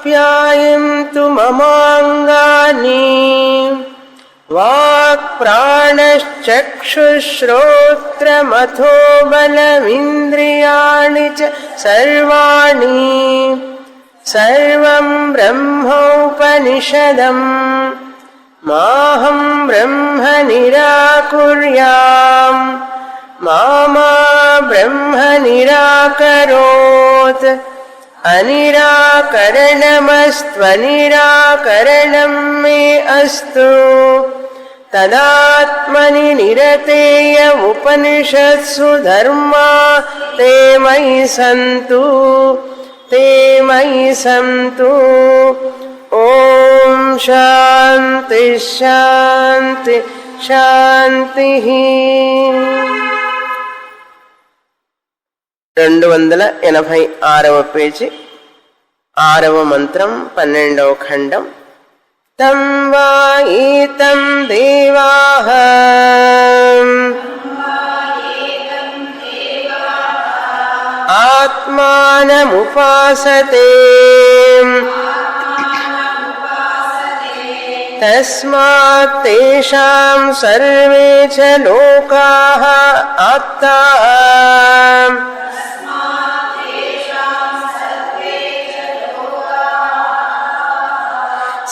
ఆప్యాయంతు మమాంగాని walk ప్రాణశ్చక్షుశ్రోత్రమథో బలమింద్రియాణి చ సర్వాణి సర్వం బ్రహ్మోపనిషదం మాహం బ్రహ్మ నిరాకుర్యాం మామా బ్రహ్మ నిరాకరోత్ అనిరాకరణమస్త్వనిరాకరణం మే అస్తు తదాత్మని నిరతేయ ఉపనిషత్సు ధర్మా తే మయి సంతు తే మయి సంతు. ఓం శాంతి శాంతి శాంతి. 286వ పేజీ 6వ మంత్రం 12వ ఖండం. తం వా ఏతం దేవాః ఆత్మానముపాసతే తస్మాత్ తేషాం సర్వే చ లోకాః ఆప్తాః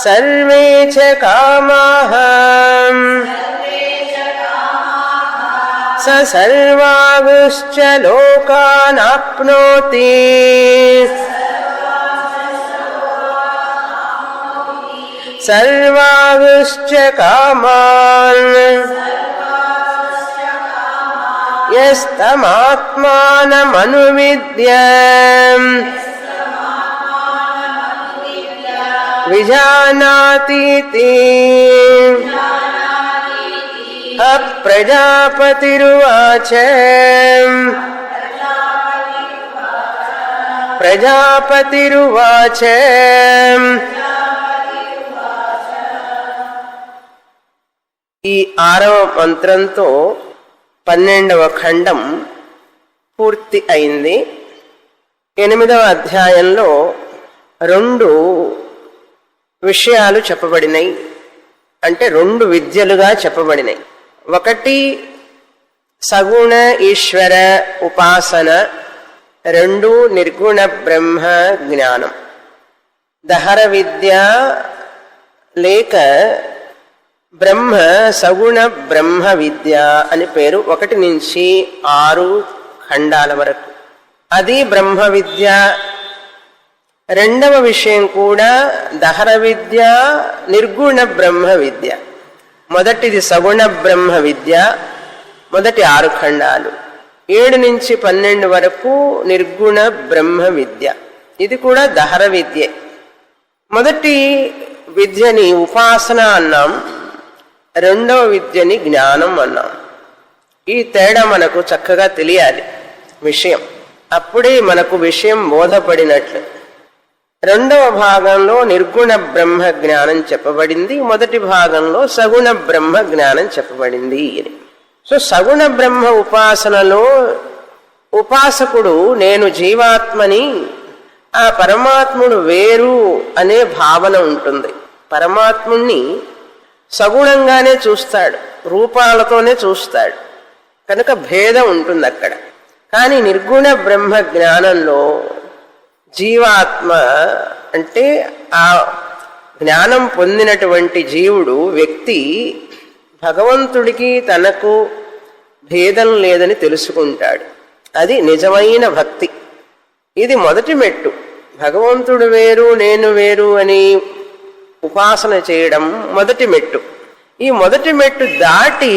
సర్వే చ కామాః స సర్వాగుశ్చ లోకాన్ ఆప్నోతి. సర్వాగుశ్చ కామాన్ యస్తమాత్మానమనువిద్య విజానాతీతి. ప్రజాపతిరువాచ ప్రజాపతిరువాచ ఈ 6వ మంత్రంతో 12వ ఖండం పూర్తి అయింది. 8వ అధ్యాయంలో 2 విషయాలు చెప్పబడినాయి, అంటే 2 విద్యలుగా చెప్పబడినాయి. ఒకటి సగుణ ఈశ్వర ఉపాసన, 2 నిర్గుణ బ్రహ్మ జ్ఞానం. దహర విద్య లేక బ్రహ్మ సగుణ బ్రహ్మ విద్య అని పేరు. 1 నుంచి 6 ఖండాల వరకు అది బ్రహ్మ విద్య. 2వ విషయం కూడా దహర విద్య, నిర్గుణ బ్రహ్మ విద్య. మొదటిది సగుణ బ్రహ్మ విద్య, మొదటి 6 ఖండాలు. 7 నుంచి 12 వరకు నిర్గుణ బ్రహ్మ విద్య, ఇది కూడా దహర విద్య. మొదటి విద్యని ఉపాసన అన్నాం, 2వ విద్యని జ్ఞానం అన్నాం. ఈ తేడా మనకు చక్కగా తెలియాలి విషయం, అప్పుడే మనకు విషయం బోధపడినట్లు. 2వ భాగంలో నిర్గుణ బ్రహ్మ జ్ఞానం చెప్పబడింది, మొదటి భాగంలో సగుణ బ్రహ్మ జ్ఞానం చెప్పబడింది అని. సో సగుణ బ్రహ్మ ఉపాసనలో ఉపాసకుడు నేను జీవాత్మని, ఆ పరమాత్ముడు వేరు అనే భావన ఉంటుంది. పరమాత్ముణ్ణి సగుణంగానే చూస్తాడు, రూపాలతోనే చూస్తాడు, కనుక భేదం ఉంటుంది అక్కడ. కానీ నిర్గుణ బ్రహ్మ జ్ఞానంలో జీవాత్మ అంటే ఆ జ్ఞానం పొందినటువంటి జీవుడు, వ్యక్తి భగవంతుడికి తనకు భేదం లేదని తెలుసుకుంటాడు. అది నిజమైన భక్తి. ఇది మొదటి మెట్టు. భగవంతుడు వేరు నేను వేరు అని ఉపాసన చేయడం మొదటి మెట్టు. ఈ మొదటి మెట్టు దాటి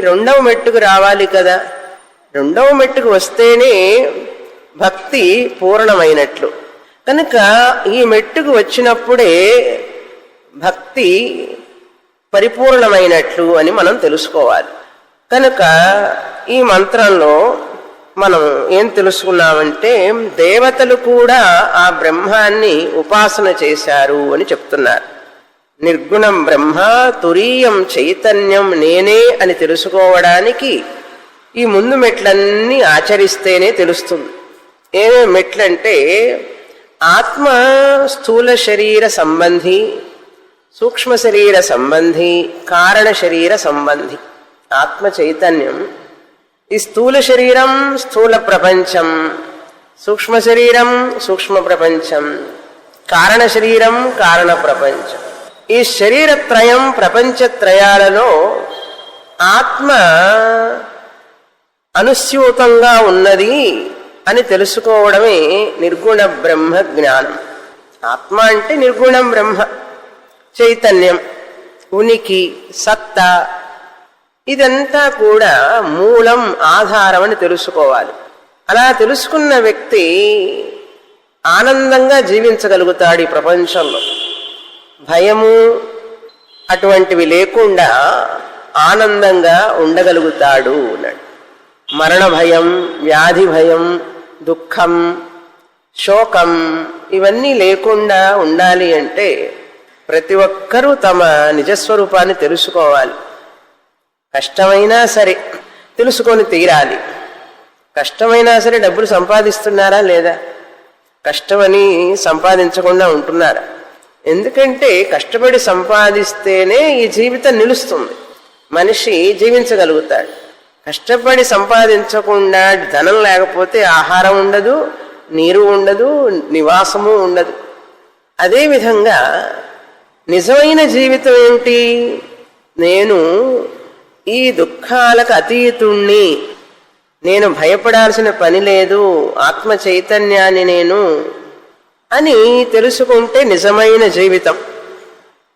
2వ మెట్టుకు రావాలి కదా. 2వ మెట్టుకు వస్తేనే భక్తి పూర్ణమైనట్లు. కనుక ఈ మెట్టుకు వచ్చినప్పుడే భక్తి పరిపూర్ణమైనట్లు అని మనం తెలుసుకోవాలి. కనుక ఈ మంత్రంలో మనం ఏం తెలుసుకున్నామంటే దేవతలు కూడా ఆ బ్రహ్మాన్ని ఉపాసన చేశారు అని చెప్తున్నారు. నిర్గుణం బ్రహ్మ తురీయం చైతన్యం నేనే అని తెలుసుకోవడానికి ఈ ముందు మెట్లన్నీ ఆచరిస్తేనే తెలుస్తుంది. ఏమేమి మెట్లంటే ఆత్మ స్థూల శరీర సంబంధి, సూక్ష్మ శరీర సంబంధి, కారణ శరీర సంబంధి. ఆత్మ చైతన్యం ఈ స్థూల శరీరం స్థూల ప్రపంచం, సూక్ష్మ శరీరం సూక్ష్మ ప్రపంచం, కారణ శరీరం కారణ ప్రపంచం. ఈ శరీరత్రయం ప్రపంచత్రయాలలో ఆత్మ అనుస్యూతంగా ఉన్నది అని తెలుసుకోవడమే నిర్గుణ బ్రహ్మ జ్ఞానం. ఆత్మ అంటే నిర్గుణం బ్రహ్మ, చైతన్యం, ఉనికి, సత్తా, ఇదంతా కూడా మూలం, ఆధారం అని తెలుసుకోవాలి. అలా తెలుసుకున్న వ్యక్తి ఆనందంగా జీవించగలుగుతాడు ఈ ప్రపంచంలో. భయము అటువంటివి లేకుండా ఆనందంగా ఉండగలుగుతాడు అన్నాడు. మరణ భయం, వ్యాధి భయం, దుఃఖం, శోకం ఇవన్నీ లేకుండా ఉండాలి అంటే ప్రతి ఒక్కరూ తమ నిజస్వరూపాన్ని తెలుసుకోవాలి. కష్టమైనా సరే తెలుసుకొని తీరాలి. కష్టమైనా సరే డబ్బులు సంపాదిస్తున్నారా లేదా? కష్టమని సంపాదించకుండా ఉంటున్నారా? ఎందుకంటే కష్టపడి సంపాదిస్తేనే ఈ జీవితం నిలుస్తుంది, మనిషి జీవించగలుగుతాడు. కష్టపడి సంపాదించకుండా ధనం లేకపోతే ఆహారం ఉండదు, నీరు ఉండదు, నివాసము ఉండదు. అదేవిధంగా నిజమైన జీవితం ఏంటి? నేను ఈ దుఃఖాలకు అతీతుణ్ణి, నేను భయపడాల్సిన పని లేదు, ఆత్మ చైతన్యాన్ని నేను అని తెలుసుకుంటే నిజమైన జీవితం.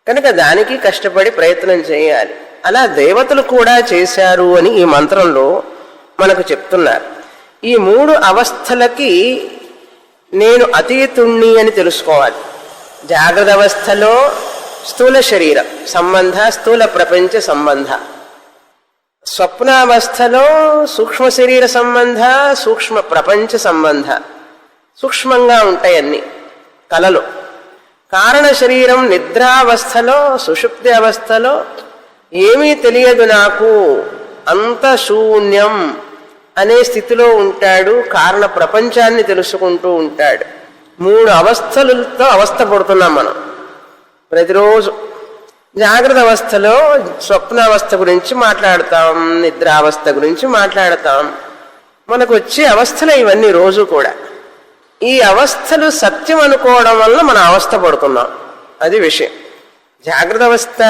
కనుక దానికి కష్టపడి ప్రయత్నం చేయాలి. అలా దేవతలు కూడా చేశారు అని ఈ మంత్రంలో మనకు చెప్తున్నారు. ఈ మూడు అవస్థలకి నేను అతీతుణ్ణి అని తెలుసుకోవాలి. జాగ్రత్త అవస్థలో స్థూల శరీర సంబంధ, స్థూల ప్రపంచ సంబంధ. స్వప్నావస్థలో సూక్ష్మ శరీర సంబంధ, సూక్ష్మ ప్రపంచ సంబంధ. సూక్ష్మంగా ఉంటాయి అన్ని కలలో. కారణ శరీరం నిద్రావస్థలో, సుషుప్తి అవస్థలో ఏమీ తెలియదు నాకు, అంత శూన్యం అనే స్థితిలో ఉంటాడు. కారణ ప్రపంచాన్ని తెలుసుకుంటూ ఉంటాడు. మూడు అవస్థలతో అవస్థ పడుతున్నాం మనం ప్రతిరోజు. జాగ్రత్త అవస్థలో స్వప్నావస్థ గురించి మాట్లాడతాం, నిద్రావస్థ గురించి మాట్లాడతాం. మనకు వచ్చే అవస్థలు ఇవన్నీ రోజు కూడా. ఈ అవస్థలు సత్యం అనుకోవడం వల్ల మనం అవస్థ పడుతున్నాం, అది విషయం. జాగ్రత్త అవస్థ,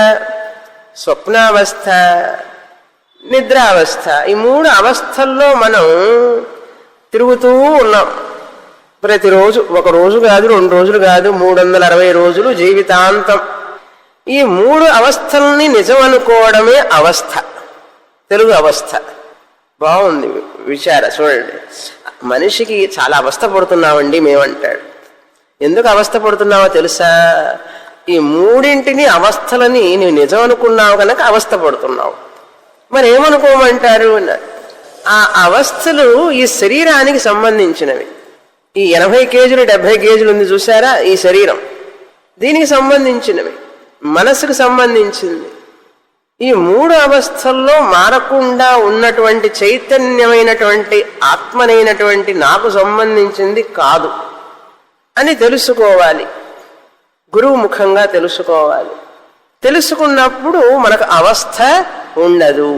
స్వప్నావస్థ, నిద్రావస్థ, ఈ మూడు అవస్థల్లో మనం తిరుగుతూ ఉన్నాం ప్రతిరోజు. ఒక రోజు కాదు, 2 రోజులు కాదు, 360 రోజులు జీవితాంతం. ఈ మూడు అవస్థల్ని నిజం అనుకోవడమే అవస్థ, తెలుగు అవస్థ. బాగుంది విచార. చూడండి, మనిషికి చాలా అవస్థ పడుతున్నామండి మేమంటాడు. ఎందుకు అవస్థ పడుతున్నావో తెలుసా? ఈ మూడింటిని అవస్థలని నువ్వు నిజం అనుకున్నావు కనుక అవస్థ పడుతున్నావు. మరి ఏమనుకోమంటారు? ఆ అవస్థలు ఈ శరీరానికి సంబంధించినవి. ఈ 80 కేజీలు 70 కేజీలు ఉంది చూసారా, ఈ శరీరం దీనికి సంబంధించినవి, మనసుకు సంబంధించింది. ఈ మూడు అవస్థల్లో మారకుండా ఉన్నటువంటి చైతన్యమైనటువంటి ఆత్మనైనటువంటి నాకు సంబంధించింది కాదు అని తెలుసుకోవాలి. గురువు ముఖంగా తెలుసుకోవాలి. తెలుసుకున్నప్పుడు మనకు అవస్థ ఉండదు.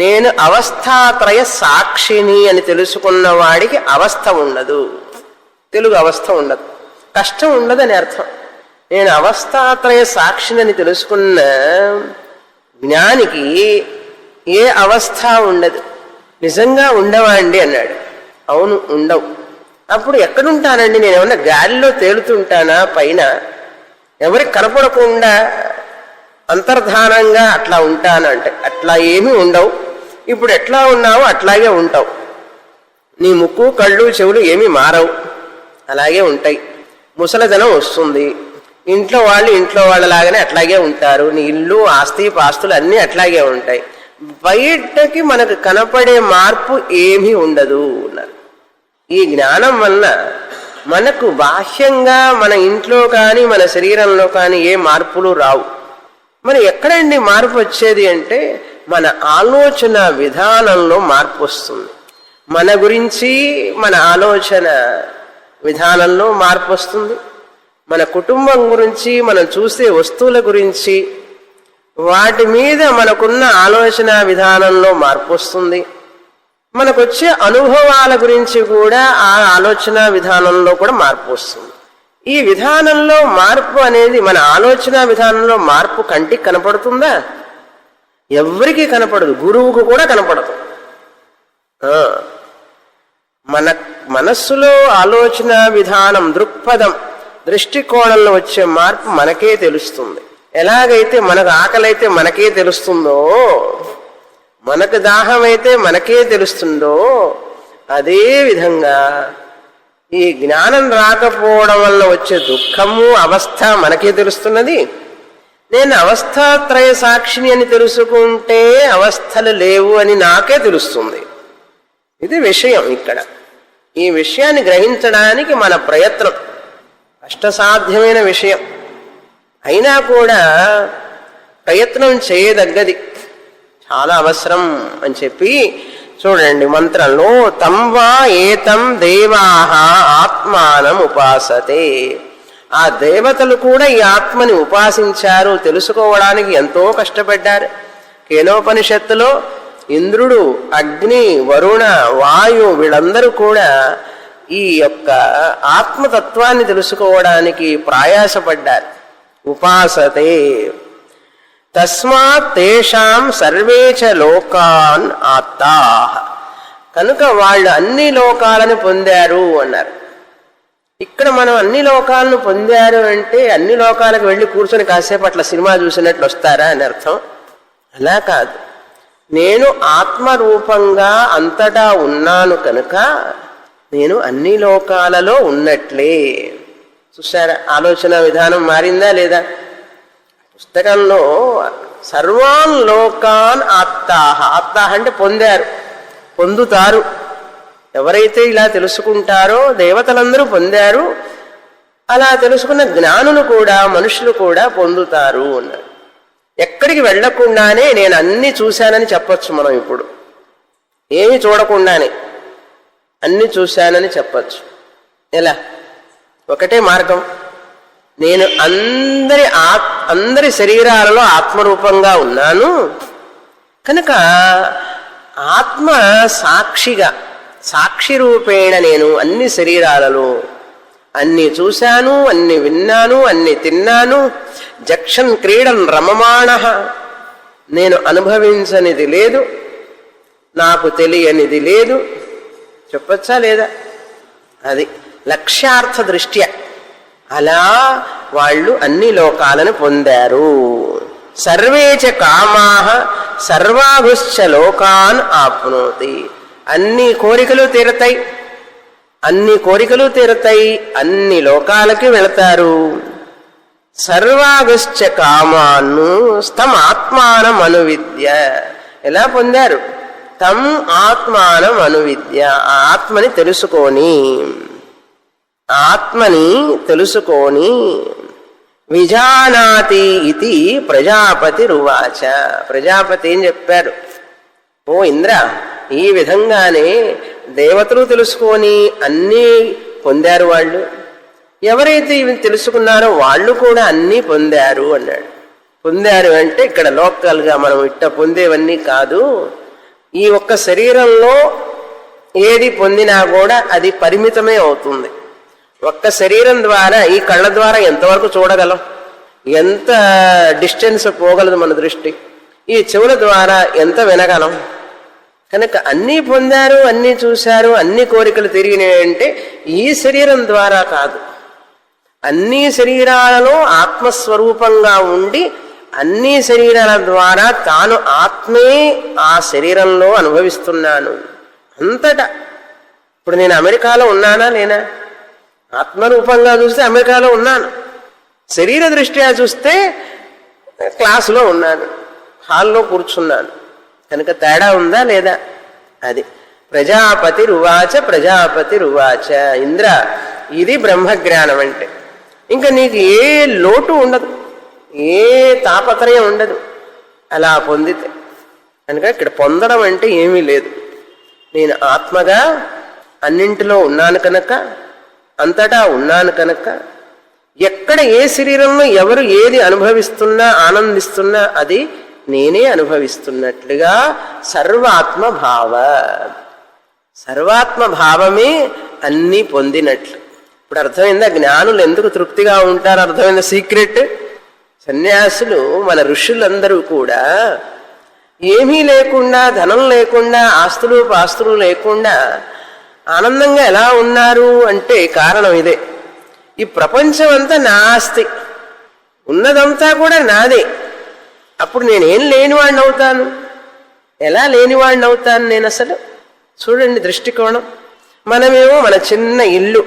నేను అవస్థాత్రయ సాక్షిని అని తెలుసుకున్న వాడికి అవస్థ ఉండదు, తెలుగు అవస్థ ఉండదు, కష్టం ఉండదని అర్థం. నేను అవస్థాత్రయ సాక్షిని తెలుసుకున్న జ్ఞానికి ఏ అవస్థ ఉండదు. నిజంగా ఉండవాండి అన్నాడు. అవును, ఉండవు. అప్పుడు ఎక్కడుంటానండి? నేను ఏమన్నా గాలిలో తేలుతుంటానా పైన? ఎవరికి కనపడకుండా అంతర్ధానంగా అట్లా ఉంటానంటే అట్లా ఏమీ ఉండవు. ఇప్పుడు ఎట్లా ఉన్నావో అట్లాగే ఉంటావు. నీ ముక్కు, కళ్ళు, చెవులు ఏమీ మారవు, అలాగే ఉంటాయి. ముసలిదనం వస్తుంది, ఇంట్లో వాళ్ళు ఇంట్లో వాళ్ళలాగానే అట్లాగే ఉంటారు. నీ ఇల్లు, ఆస్తి పాస్తులు అన్నీ అట్లాగే ఉంటాయి. బయటకి మనకు కనపడే మార్పు ఏమీ ఉండదు అన్నారు. ఈ జ్ఞానం వల్ల మనకు బాహ్యంగా మన ఇంట్లో కానీ మన శరీరంలో కానీ ఏ మార్పులు రావు. మరి ఎక్కడండి మార్పు వచ్చేది అంటే మన ఆలోచన విధానంలో మార్పు వస్తుంది. మన గురించి మన ఆలోచన విధానంలో మార్పు వస్తుంది. మన కుటుంబం గురించి, మనం చూసే వస్తువుల గురించి, వాటి మీద మనకున్న ఆలోచన విధానంలో మార్పు వస్తుంది. మనకొచ్చే అనుభవాల గురించి కూడా ఆ ఆలోచన విధానంలో కూడా మార్పు వస్తుంది. ఈ విధానంలో మార్పు అనేది, మన ఆలోచన విధానంలో మార్పు కంటికి కనపడుతుందా? ఎవరికీ కనపడదు, గురువుకు కూడా కనపడదు. మన మనస్సులో ఆలోచన విధానం, దృక్పథం, దృష్టికోణంలో వచ్చే మార్పు మనకే తెలుస్తుంది. ఎలాగైతే మనకు ఆకలైతే మనకే తెలుస్తుందో, మనకు దాహం అయితే మనకే తెలుస్తుందో, అదే విధంగా ఈ జ్ఞానం రాకపోవడం వల్ల వచ్చే దుఃఖము, అవస్థ మనకే తెలుస్తున్నది. నేను అవస్థాత్రయ సాక్షిని అని తెలుసుకుంటే అవస్థలు లేవు అని నాకే తెలుస్తుంది. ఇది విషయం. ఇక్కడ ఈ విషయాన్ని గ్రహించడానికి మన ప్రయత్నం కష్టసాధ్యమైన విషయం అయినా కూడా ప్రయత్నం చేయదగ్గది, చాలా అవసరం అని చెప్పి చూడండి మంత్రంలో, తం వా ఏతం దేవాః ఆత్మానం ఉపాసతే. ఆ దేవతలు కూడా ఈ ఆత్మని ఉపాసించారు, తెలుసుకోవడానికి ఎంతో కష్టపడ్డారు. కేనోపనిషత్తులో ఇంద్రుడు, అగ్ని, వరుణ, వాయు వీళ్ళందరూ కూడా ఈ యొక్క ఆత్మతత్వాన్ని తెలుసుకోవడానికి ప్రయాసపడ్డారు. ఉపాసతే తస్మాత్ తేషాం సర్వే చ లోకాన్ ఆత్తాః. కనుక వాళ్ళు అన్ని లోకాలను పొందారు అన్నారు. ఇక్కడ మనం అన్ని లోకాలను పొందారు అంటే అన్ని లోకాలకు వెళ్ళి కూర్చొని కాసేపు అట్లా సినిమా చూసినట్లు వస్తారా అని అర్థం. అలా కాదు, నేను ఆత్మరూపంగా అంతటా ఉన్నాను కనుక నేను అన్ని లోకాలలో ఉన్నట్లే. చూసారా, ఆలోచన విధానం మారిందా లేదా? పుస్తకంలో సర్వాన్ లోకాన్ ఆత్తాః, ఆత్తాః అంటే పొందారు, పొందుతారు. ఎవరైతే ఇలా తెలుసుకుంటారో దేవతలందరూ పొందారు, అలా తెలుసుకున్న జ్ఞానులు కూడా, మనుషులు కూడా పొందుతారు అన్నారు. ఎక్కడికి వెళ్లకుండానే నేను అన్ని చూశానని చెప్పచ్చు. మనం ఇప్పుడు ఏమి చూడకుండానే అన్ని చూశానని చెప్పచ్చు. ఎలా? ఒకటే మార్గం, నేను అందరి శరీరాలలో ఆత్మరూపంగా ఉన్నాను కనుక ఆత్మ సాక్షిగా, సాక్షి రూపేణ నేను అన్ని శరీరాలలో అన్ని చూశాను, అన్ని విన్నాను, అన్ని తిన్నాను. జక్షన్ క్రీడన్ రమమాణః, నేను అనుభవించనిది లేదు, నాకు తెలియనిది లేదు. చెప్పచ్చా లేదా? అది లక్ష్యార్థ దృష్ట్యా అలా వాళ్ళు అన్ని లోకాలను పొందారు. సర్వే చ కామాః సర్వాభుశ్చ లోకాన్ ఆప్నోతి. అన్ని కోరికలు తీరతాయి, అన్ని కోరికలు తీరతాయి, అన్ని లోకాలకి వెళతారు. సర్వాగశ్చ కామాను తం ఆత్మానం అనువిద్య. ఎలా పొందారు? తం ఆత్మానం అనువిద్య, ఆత్మని తెలుసుకొని, ఆత్మని తెలుసుకొని విజానాతి ఇది ప్రజాపతి రువాచ. ప్రజాపతి ఏం చెప్పారు? ఓ ఇంద్ర, ఈ విధంగానే దేవతలు తెలుసుకొని అన్నీ పొందారు. వాళ్ళు ఎవరైతే ఇవి తెలుసుకున్నారో వాళ్ళు కూడా అన్నీ పొందారు అన్నాడు. పొందారు అంటే ఇక్కడ లోకల్గా మనం ఇట్ట పొందేవన్నీ కాదు. ఈ ఒక్క శరీరంలో ఏది పొందినా కూడా అది పరిమితమే అవుతుంది. ఒక్క శరీరం ద్వారా, ఈ కళ్ళ ద్వారా ఎంతవరకు చూడగలం, ఎంత డిస్టెన్స్ పోగలదు మన దృష్టి. ఈ చెవుల ద్వారా ఎంత వినగలం. కనుక అన్నీ పొందారు, అన్నీ చూశారు, అన్ని కోరికలు తిరిగినాయి అంటే ఈ శరీరం ద్వారా కాదు. అన్ని శరీరాలలో ఆత్మస్వరూపంగా ఉండి అన్ని శరీరాల ద్వారా తాను ఆత్మే ఆ శరీరంలో అనుభవిస్తున్నాను అంతటా. ఇప్పుడు నేను అమెరికాలో ఉన్నానా లేనా? ఆత్మరూపంగా చూస్తే అమెరికాలో ఉన్నాను, శరీర దృష్ట్యా చూస్తే క్లాసులో ఉన్నాను, హాల్లో కూర్చున్నాను. కనుక తేడా ఉందా లేదా? అది ప్రజాపతి రువాచ. ప్రజాపతి రువాచ, ఇంద్ర ఇది బ్రహ్మజ్ఞానం అంటే. ఇంకా నీకు ఏ లోటు ఉండదు, ఏ తాపత్రయం ఉండదు అలా పొందితే. కనుక ఇక్కడ పొందడం అంటే ఏమీ లేదు. నేను ఆత్మగా అన్నింటిలో ఉన్నాను కనుక అంతటా ఉన్నాను కనుక ఎక్కడ ఏ శరీరంలో ఎవరు ఏది అనుభవిస్తున్నా ఆనందిస్తున్నా అది నేనే అనుభవిస్తున్నట్లుగా సర్వాత్మ భావ. సర్వాత్మ భావమే అన్నీ పొందినట్లు. ఇప్పుడు అర్థమైందా జ్ఞానులు ఎందుకు తృప్తిగా ఉంటారు? అర్థమైందా సీక్రెట్? సన్యాసులు మన ఋషులందరూ కూడా ఏమీ లేకుండా, ధనం లేకుండా, ఆస్తులు పాస్తులు లేకుండా ఆనందంగా ఎలా ఉన్నారు అంటే కారణం ఇదే. ఈ ప్రపంచం అంతా నా ఆస్తి, ఉన్నదంతా కూడా నాదే. అప్పుడు నేనేం లేనివాడిని అవుతాను? ఎలా లేనివాడిని అవుతాను నేను అసలు? చూడండి దృష్టికోణం. మనమేమో మన చిన్న ఇల్లు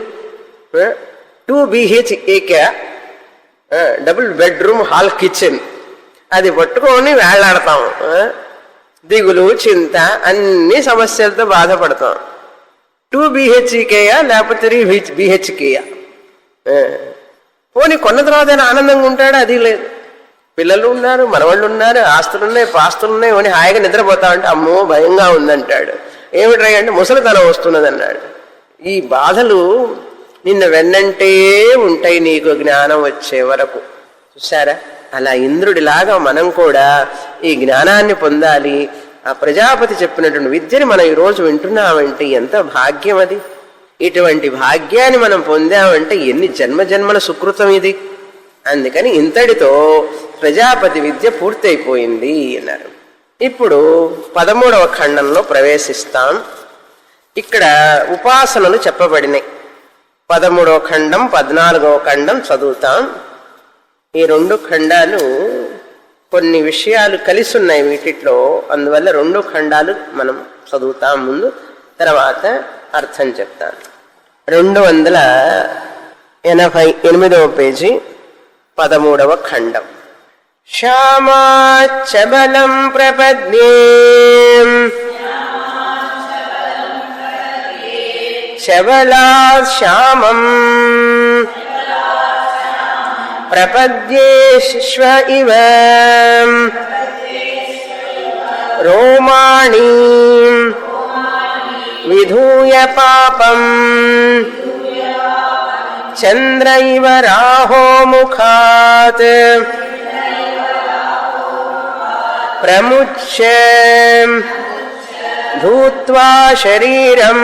2 BHK double bedroom hall kitchen అది పట్టుకొని వేళ్లాడతాం. దిగులు చింత అన్ని సమస్యలతో బాధపడతాం. 2 BHK లేకపోతే 3 BHK పోనీ కొన్న తర్వాత ఆనందంగా ఉంటాడు? అది లేదు. పిల్లలు ఉన్నారు, మనవాళ్ళు ఉన్నారు, ఆస్తులున్నాయి, పాస్తులున్నాయి, అని హాయిగా నిద్రపోతామంటే అమ్మో భయంగా ఉందంటాడు. ఏమిట్రా అంటే ముసలితనం వస్తున్నది అన్నాడు. ఈ బాధలు నిన్న వెన్నంటే ఉంటాయి నీకు జ్ఞానం వచ్చే వరకు. చూసారా? అలా ఇంద్రుడిలాగా మనం కూడా ఈ జ్ఞానాన్ని పొందాలి. ఆ ప్రజాపతి చెప్పినటువంటి విద్యని మనం ఈరోజు వింటున్నామంటే ఎంత భాగ్యం అది. ఇటువంటి భాగ్యాన్ని మనం పొందామంటే ఎన్ని జన్మజన్మల సుకృతం ఇది. అందుకని ఇంతటితో ప్రజాపతి విద్య పూర్తయిపోయింది అన్నారు. ఇప్పుడు 13వ ఖండంలో ప్రవేశిస్తాం. ఇక్కడ ఉపాసనలు చెప్పబడినాయి. 13వ ఖండం 14వ ఖండం చదువుతాం. ఈ 2 ఖండాలు కొన్ని విషయాలు కలిసి ఉన్నాయి వీటిలో, అందువల్ల 2 ఖండాలు మనం చదువుతాం ముందు, తర్వాత అర్థం చెప్తాను. 288వ పేజీ 13వ ఖండం. శ్యామాచబలం ప్రపద్యే చబలాత్ శ్యామం ప్రపద్యే శ్వ ఇవ రోమాణి విధూయ పాపం చంద్ర ఇవ రాహో ముఖాత్ ప్రముచ్య భూత్వా శరీరం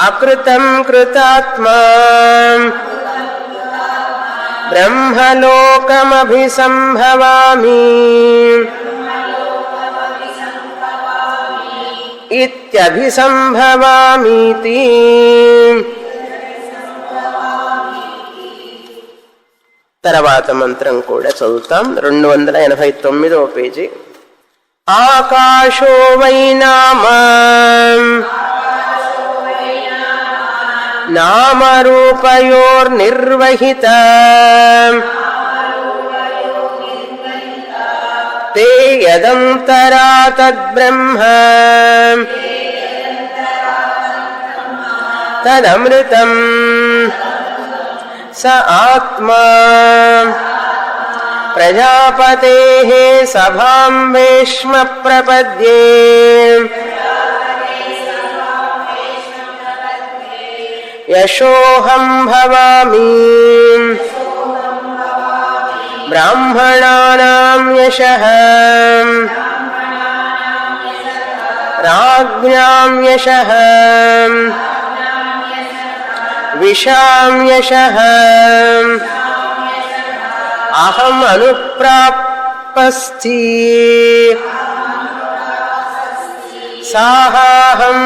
అకృతం కృతాత్మా బ్రహ్మలోకమభిసంభవామి ఇత్యభిసంభవామీతి. తర్వాత మంత్రం కూడా చదువుతాం. 289వ పేజీ. ఆకాశో వై నామా నామరూపయోర్నిర్వహిత తే యదంతరా తద్బ్రహ్మ తదమృతం స ఆత్మా ప్రజాపతేః సభాం వేష్మ ప్రపద్యే యశోహం భవామి బ్రాహ్మణానాం యశః రాజ్ఞాం యశః విషాం యశః అహం అనుప్రాపస్థి సాహం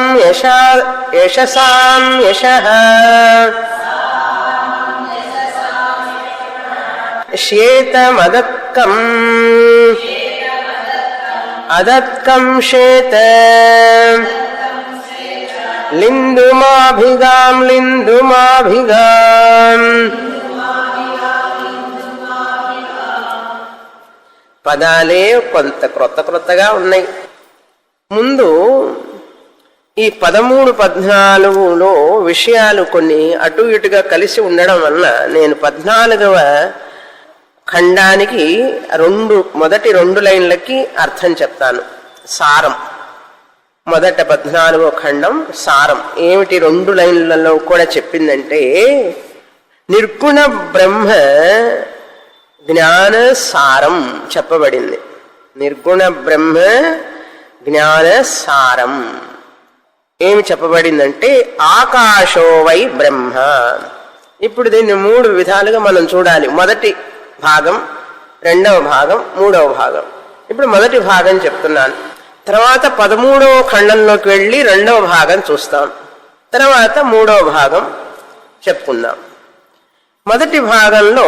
యశసాం యశః శ్యేతమదక్కం అదక్కం శ్యేత లిందుమాభిగాం లిందుమాభిగాం. పదాలే కొంత క్రొత్తగా ఉన్నాయి. ముందు ఈ 13, 14లో విషయాలు కొన్ని అటు ఇటుగా కలిసి ఉండడం వలన నేను 14వ ఖండానికి మొదటి 2 లైన్లకి అర్థం చెప్తాను. సారం మొదట 14వ ఖండం సారం ఏమిటి 2 లైన్లలో కూడా చెప్పిందంటే నిర్గుణ బ్రహ్మ జ్ఞాన సారం చెప్పబడింది. నిర్గుణ బ్రహ్మ జ్ఞాన సారం ఏమి చెప్పబడిందంటే ఆకాశో వై బ్రహ్మ. ఇప్పుడు దీన్ని 3 విధాలుగా మనం చూడాలి. మొదటి భాగం, 2వ భాగం, 3వ భాగం. ఇప్పుడు మొదటి భాగం చెప్తున్నాను. తర్వాత 13వ ఖండంలోకి వెళ్ళి 2వ భాగం చూస్తాం. తర్వాత 3వ భాగం చెప్పుకుందాం. మొదటి భాగంలో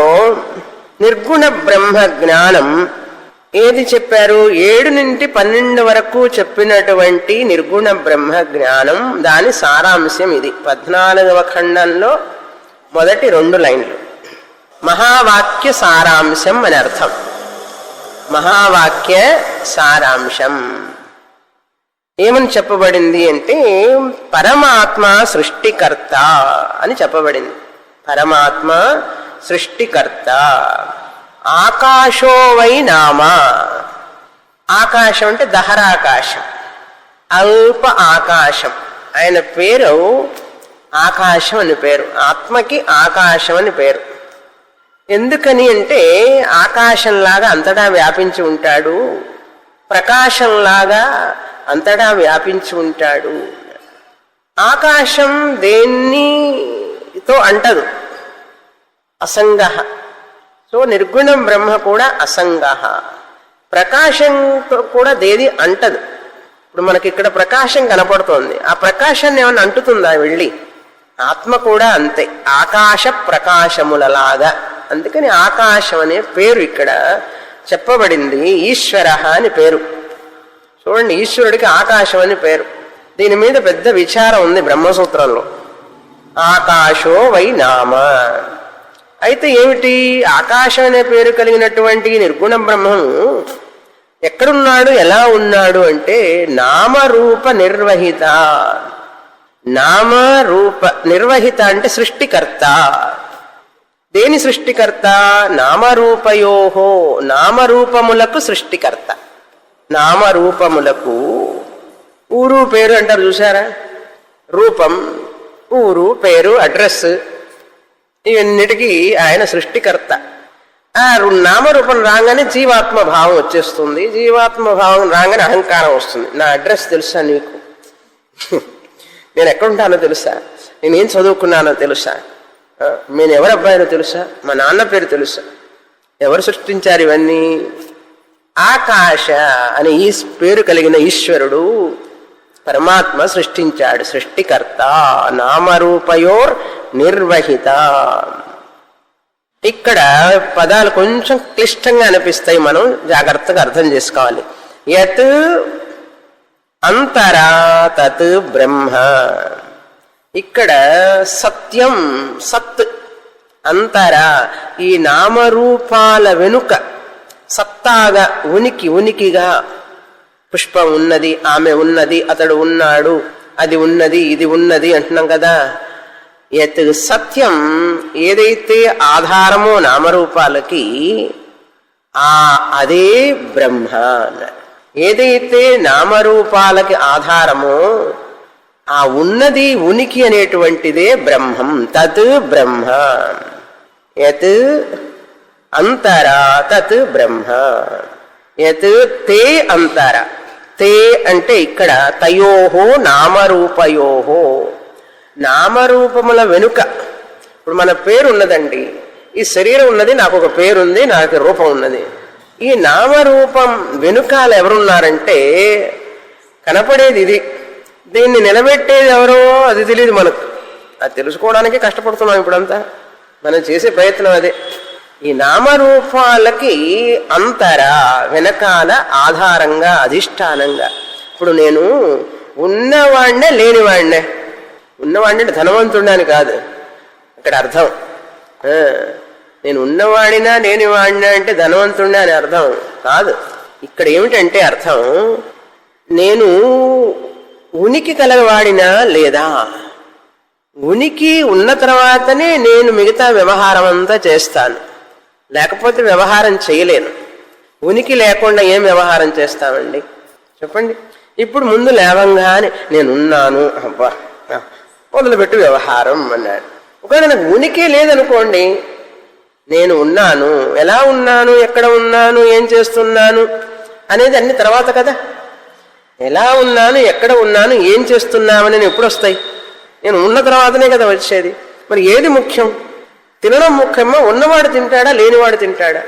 నిర్గుణ బ్రహ్మ జ్ఞానం ఏది చెప్పారు? 7 నుండి 12 వరకు చెప్పినటువంటి నిర్గుణ బ్రహ్మ జ్ఞానం, దాని సారాంశం ఇది. 14వ ఖండంలో మొదటి 2 లైన్లు మహావాక్య సారాంశం అని అర్థం. మహావాక్య సారాంశం ఏమని చెప్పబడింది అంటే పరమాత్మ సృష్టికర్త అని చెప్పబడింది. పరమాత్మ సృష్టికర్త. ఆకాశో వై నామ. ఆకాశం అంటే దహరాకాశం, అల్ప ఆకాశం. ఆయన పేరు ఆకాశం అని పేరు. ఆత్మకి ఆకాశం అని పేరు. ఎందుకని అంటే ఆకాశంలాగా అంతటా వ్యాపించి ఉంటాడు, ప్రకాశంలాగా అంతటా వ్యాపించి ఉంటాడు. ఆకాశం దేనితో అంటదు, అసంగ. సో నిర్గుణం బ్రహ్మ కూడా అసంగ. ప్రకాశంతో కూడా దేది అంటదు. ఇప్పుడు మనకి ఇక్కడ ప్రకాశం కనపడుతోంది, ఆ ప్రకాశాన్ని ఏమన్నా అంటుతుందా వెళ్ళి? ఆత్మ కూడా అంతే, ఆకాశ ప్రకాశములలాగా. అందుకని ఆకాశం అనే పేరు ఇక్కడ చెప్పబడింది. ఈశ్వర అని పేరు. చూడండి, ఈశ్వరుడికి ఆకాశం అని పేరు. దీని మీద పెద్ద విచారం ఉంది బ్రహ్మసూత్రంలో. ఆకాశో వై నామ. అయితే ఏమిటి? ఆకాశం అనే పేరు కలిగినటువంటి నిర్గుణ బ్రహ్మము ఎక్కడున్నాడు, ఎలా ఉన్నాడు అంటే నామరూప నిర్వహిత. నామరూప నిర్వహిత అంటే సృష్టికర్త. దేని సృష్టికర్త? నామరూపయోహో. నామరూపములకు సృష్టికర్త. నామరూపములకు. ఊరు పేరు అంటారు చూసారా? రూపం, ఊరు, పేరు, అడ్రస్, ఇవన్నిటికీ ఆయన సృష్టికర్త. ఆ నామరూపం రాగానే జీవాత్మ భావం వచ్చేస్తుంది. జీవాత్మ భావం రాగానే అహంకారం వస్తుంది. నా అడ్రస్ తెలుసా నీకు? నేను ఎక్కడుంటానో తెలుసా? నేనేం చదువుకున్నానో తెలుసా? నేను ఎవరి అబ్బాయినో తెలుసా? మా నాన్న పేరు తెలుసా? ఎవరు సృష్టించారు ఇవన్నీ? ఆకాశ అని ఈ పేరు కలిగిన ఈశ్వరుడు పరమాత్మ సృష్టించాడు. సృష్టికర్త. నామరూపయోర్ నిర్వహిత. ఇక్కడ పదాలు కొంచెం క్లిష్టంగా అనిపిస్తాయి, మనం జాగ్రత్తగా అర్థం చేసుకోవాలి. యత్ అంతరా తత్ బ్రహ్మ. ఇక్కడ సత్యం, సత్, అంతరా ఈ నామరూపాల వెనుక సత్తాగా, ఉనికి, ఉనికిగా పుష్పం ఉన్నది, ఆమె ఉన్నది, అతడు ఉన్నాడు, అది ఉన్నది, ఇది ఉన్నది అంటున్నాం కదా. యత్ సత్యం, ఏదైతే ఆధారమో నామరూపాలకి అదే బ్రహ్మ అన్నారు. ఏదైతే నామరూపాలకి ఆధారమో ఆ ఉన్నది, ఉనికి అనేటువంటిదే బ్రహ్మం. తత్ బ్రహ్మ. యత్ అంతరా తత్ బ్రహ్మ. యత్ తే అంతర. తే అంటే ఇక్కడ తయోహో నామరూపయోహో. నామరూపముల వెనుక. ఇప్పుడు మన పేరు ఉన్నదండి, ఈ శరీరం ఉన్నది, నాకు ఒక పేరుంది, నాకు రూపం ఉన్నది. ఈ నామరూపం వెనుకాల ఎవరున్నారంటే కనపడేది ఇది, దీన్ని నిలబెట్టేది ఎవరో అది తెలియదు మనకు. అది తెలుసుకోవడానికే కష్టపడుతున్నాం ఇప్పుడంతా. మనం చేసే ప్రయత్నం అదే. ఈ నామరూపాలకి అంతర, వెనకాల, ఆధారంగా, అధిష్టానంగా. ఇప్పుడు నేను ఉన్నవాణ్ణే లేనివాణ్ణే. ఉన్నవాణ్ణి ధనవంతుడిని అని కాదు ఇక్కడ అర్థం. నేను ఉన్నవాడినా లేనివాడినా అంటే ధనవంతుడినా అని అర్థం కాదు. ఇక్కడ ఏమిటంటే అర్థం, నేను ఉనికి కలవాడినా లేదా? ఉనికి ఉన్న తర్వాతనే నేను మిగతా వ్యవహారం అంతా చేస్తాను, లేకపోతే వ్యవహారం చేయలేను. ఉనికి లేకుండా ఏం వ్యవహారం చేస్తామండి చెప్పండి? ఇప్పుడు ముందు లేవంగానే నేనున్నాను, అబ్బా మొదలుపెట్టు వ్యవహారం అన్నాడు. ఒకవేళ నాకు ఉనికి లేదనుకోండి, నేను ఉన్నాను, ఎలా ఉన్నాను, ఎక్కడ ఉన్నాను, ఏం చేస్తున్నాను అనేది అన్ని తర్వాత కదా. ఎలా ఉన్నాను, ఎక్కడ ఉన్నాను, ఏం చేస్తున్నామని ఎప్పుడు వస్తాయి? నేను ఉన్న తర్వాతనే కదా వచ్చేది. మరి ఏది ముఖ్యం? తినడం ముఖ్యమా? ఉన్నవాడు తింటాడా, లేనివాడు తింటాడా?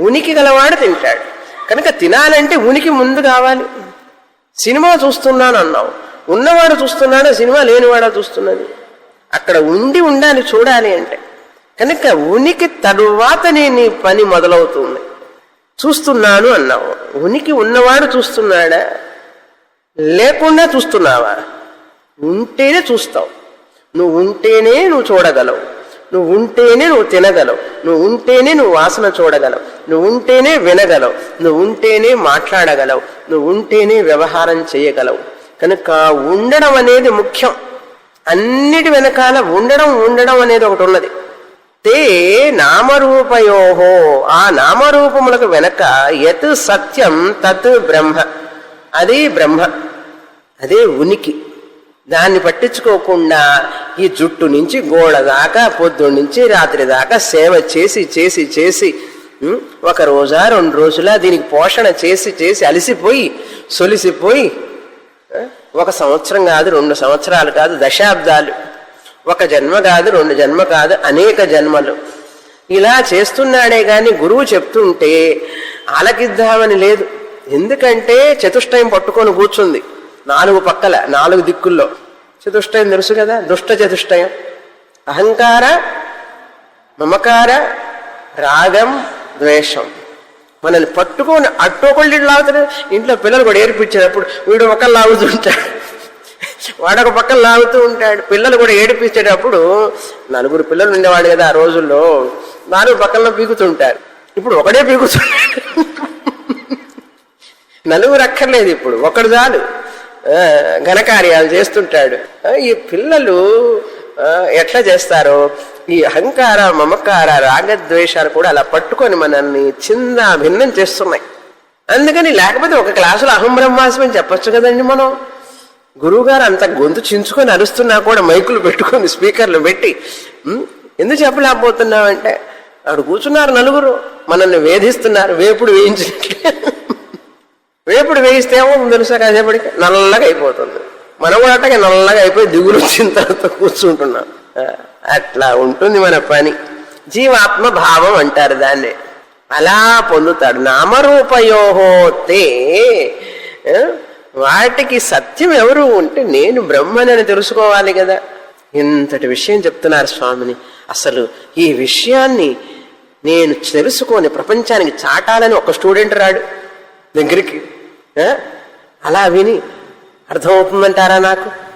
ఉనికి గలవాడు తింటాడు. కనుక తినాలంటే ఉనికి ముందు కావాలి. సినిమా చూస్తున్నాను అన్నావు, ఉన్నవాడు చూస్తున్నాడా, సినిమా లేనివాడా చూస్తున్నది? అక్కడ ఉండి ఉండాలి, చూడాలి అంటే. కనుక ఉనికి తరువాతనే నీ పని మొదలవుతుంది. చూస్తున్నాను అన్నావు, ఉనికి ఉన్నవాడు చూస్తున్నాడా, లేకుండా చూస్తున్నావా? ఉంటేనే చూస్తావు. నువ్వు ఉంటేనే నువ్వు చూడగలవు, నువ్వు ఉంటేనే నువ్వు తినగలవు, నువ్వు ఉంటేనే నువ్వు వాసన చూడగలవు, నువ్వు ఉంటేనే వినగలవు, నువ్వు ఉంటేనే మాట్లాడగలవు, నువ్వు ఉంటేనే వ్యవహారం చేయగలవు. కనుక ఉండడం అనేది ముఖ్యం. అన్నిటి వెనకాల ఉండడం అనేది ఒకటి ఉన్నది. తే నామరూపయోహో, ఆ నామరూపములకు వెనక యత్ సత్యం తత్ బ్రహ్మ, అదే బ్రహ్మ, అదే ఉనికి. దాన్ని పట్టించుకోకుండా ఈ జుట్టు నుంచి గోడ దాకా పొద్దున్న నుంచి రాత్రి దాకా సేవ చేసి చేసి చేసి ఒక రోజా 2 రోజులా దీనికి పోషణ చేసి చేసి అలసిపోయి సొలిసిపోయి 1 సంవత్సరం కాదు, 2 సంవత్సరాలు కాదు, దశాబ్దాలు, 1 జన్మ కాదు, 2 జన్మ కాదు, అనేక జన్మలు ఇలా చేస్తున్నాడే గాని గురువు చెప్తుంటే ఆలకిద్దామని లేదు. ఎందుకంటే చతుష్టయం పట్టుకొని కూర్చుంది 4 పక్కల, 4 దిక్కుల్లో. చతుష్టయం తెలుసు కదా, దుష్ట చతుష్టయం. అహంకార, మమకార, రాగం, ద్వేషం. మనల్ని పట్టుకొని అట్టోకొళ్ళు లాగుతాడు. ఇంట్లో పిల్లలు కూడా ఏడిపించేటప్పుడు వీడు ఒకళ్ళు లాగుతుంటాడు, వాడొక పక్కన లాగుతూ ఉంటాడు. పిల్లలు కూడా ఏడిపించేటప్పుడు 4 పిల్లలు ఉండేవాడు కదా ఆ రోజుల్లో, 4 పక్కన పీకుతుంటారు. ఇప్పుడు ఒకడే పీకుతుంటాడు. 4 అక్కర్లేదు, ఇప్పుడు ఒకడు చాలు, ఘనకార్యాలు చేస్తుంటాడు. ఈ పిల్లలు ఎట్లా చేస్తారో ఈ అహంకార, మమకార, రాగద్వేషాలు కూడా అలా పట్టుకొని మనల్ని చిన్న భిన్నం చేస్తున్నాయి. అందుకని లేకపోతే ఒక క్లాసులో అహం బ్రహ్మాస్మి అని చెప్పొచ్చు కదండి. మనం గురువుగారు అంత గొంతు చించుకొని అరుస్తున్నా కూడా మైకులు పెట్టుకొని స్పీకర్లు పెట్టి ఎందుకు చెప్పలేకపోతున్నామంటే అక్కడ కూర్చున్నారు 4 మనల్ని వేధిస్తున్నారు. వేపుడు వేయించినట్లే. వేపుడు వేయిస్తే ఏమో తెలుసా, కాసేపటికి నల్లగా అయిపోతుంది. మనం కూడా అట్టగా నల్లగా అయిపోయి దిగులు వచ్చిన తర్వాత కూర్చుంటున్నాం. అట్లా ఉంటుంది మన పని. జీవాత్మ భావం అంటారు దాన్ని. అలా పొందుతాడు. నామరూపయోహోతే, వాటికి సత్యం ఎవరు అంటే నేను బ్రహ్మనని తెలుసుకోవాలి కదా. ఇంతటి విషయం చెప్తున్నారు స్వామిని. అసలు ఈ విషయాన్ని నేను తెలుసుకొని ప్రపంచానికి చాటాలని ఒక స్టూడెంట్ రాడు దగ్గరికి. అలా విని అర్థమవుతుందంటారా,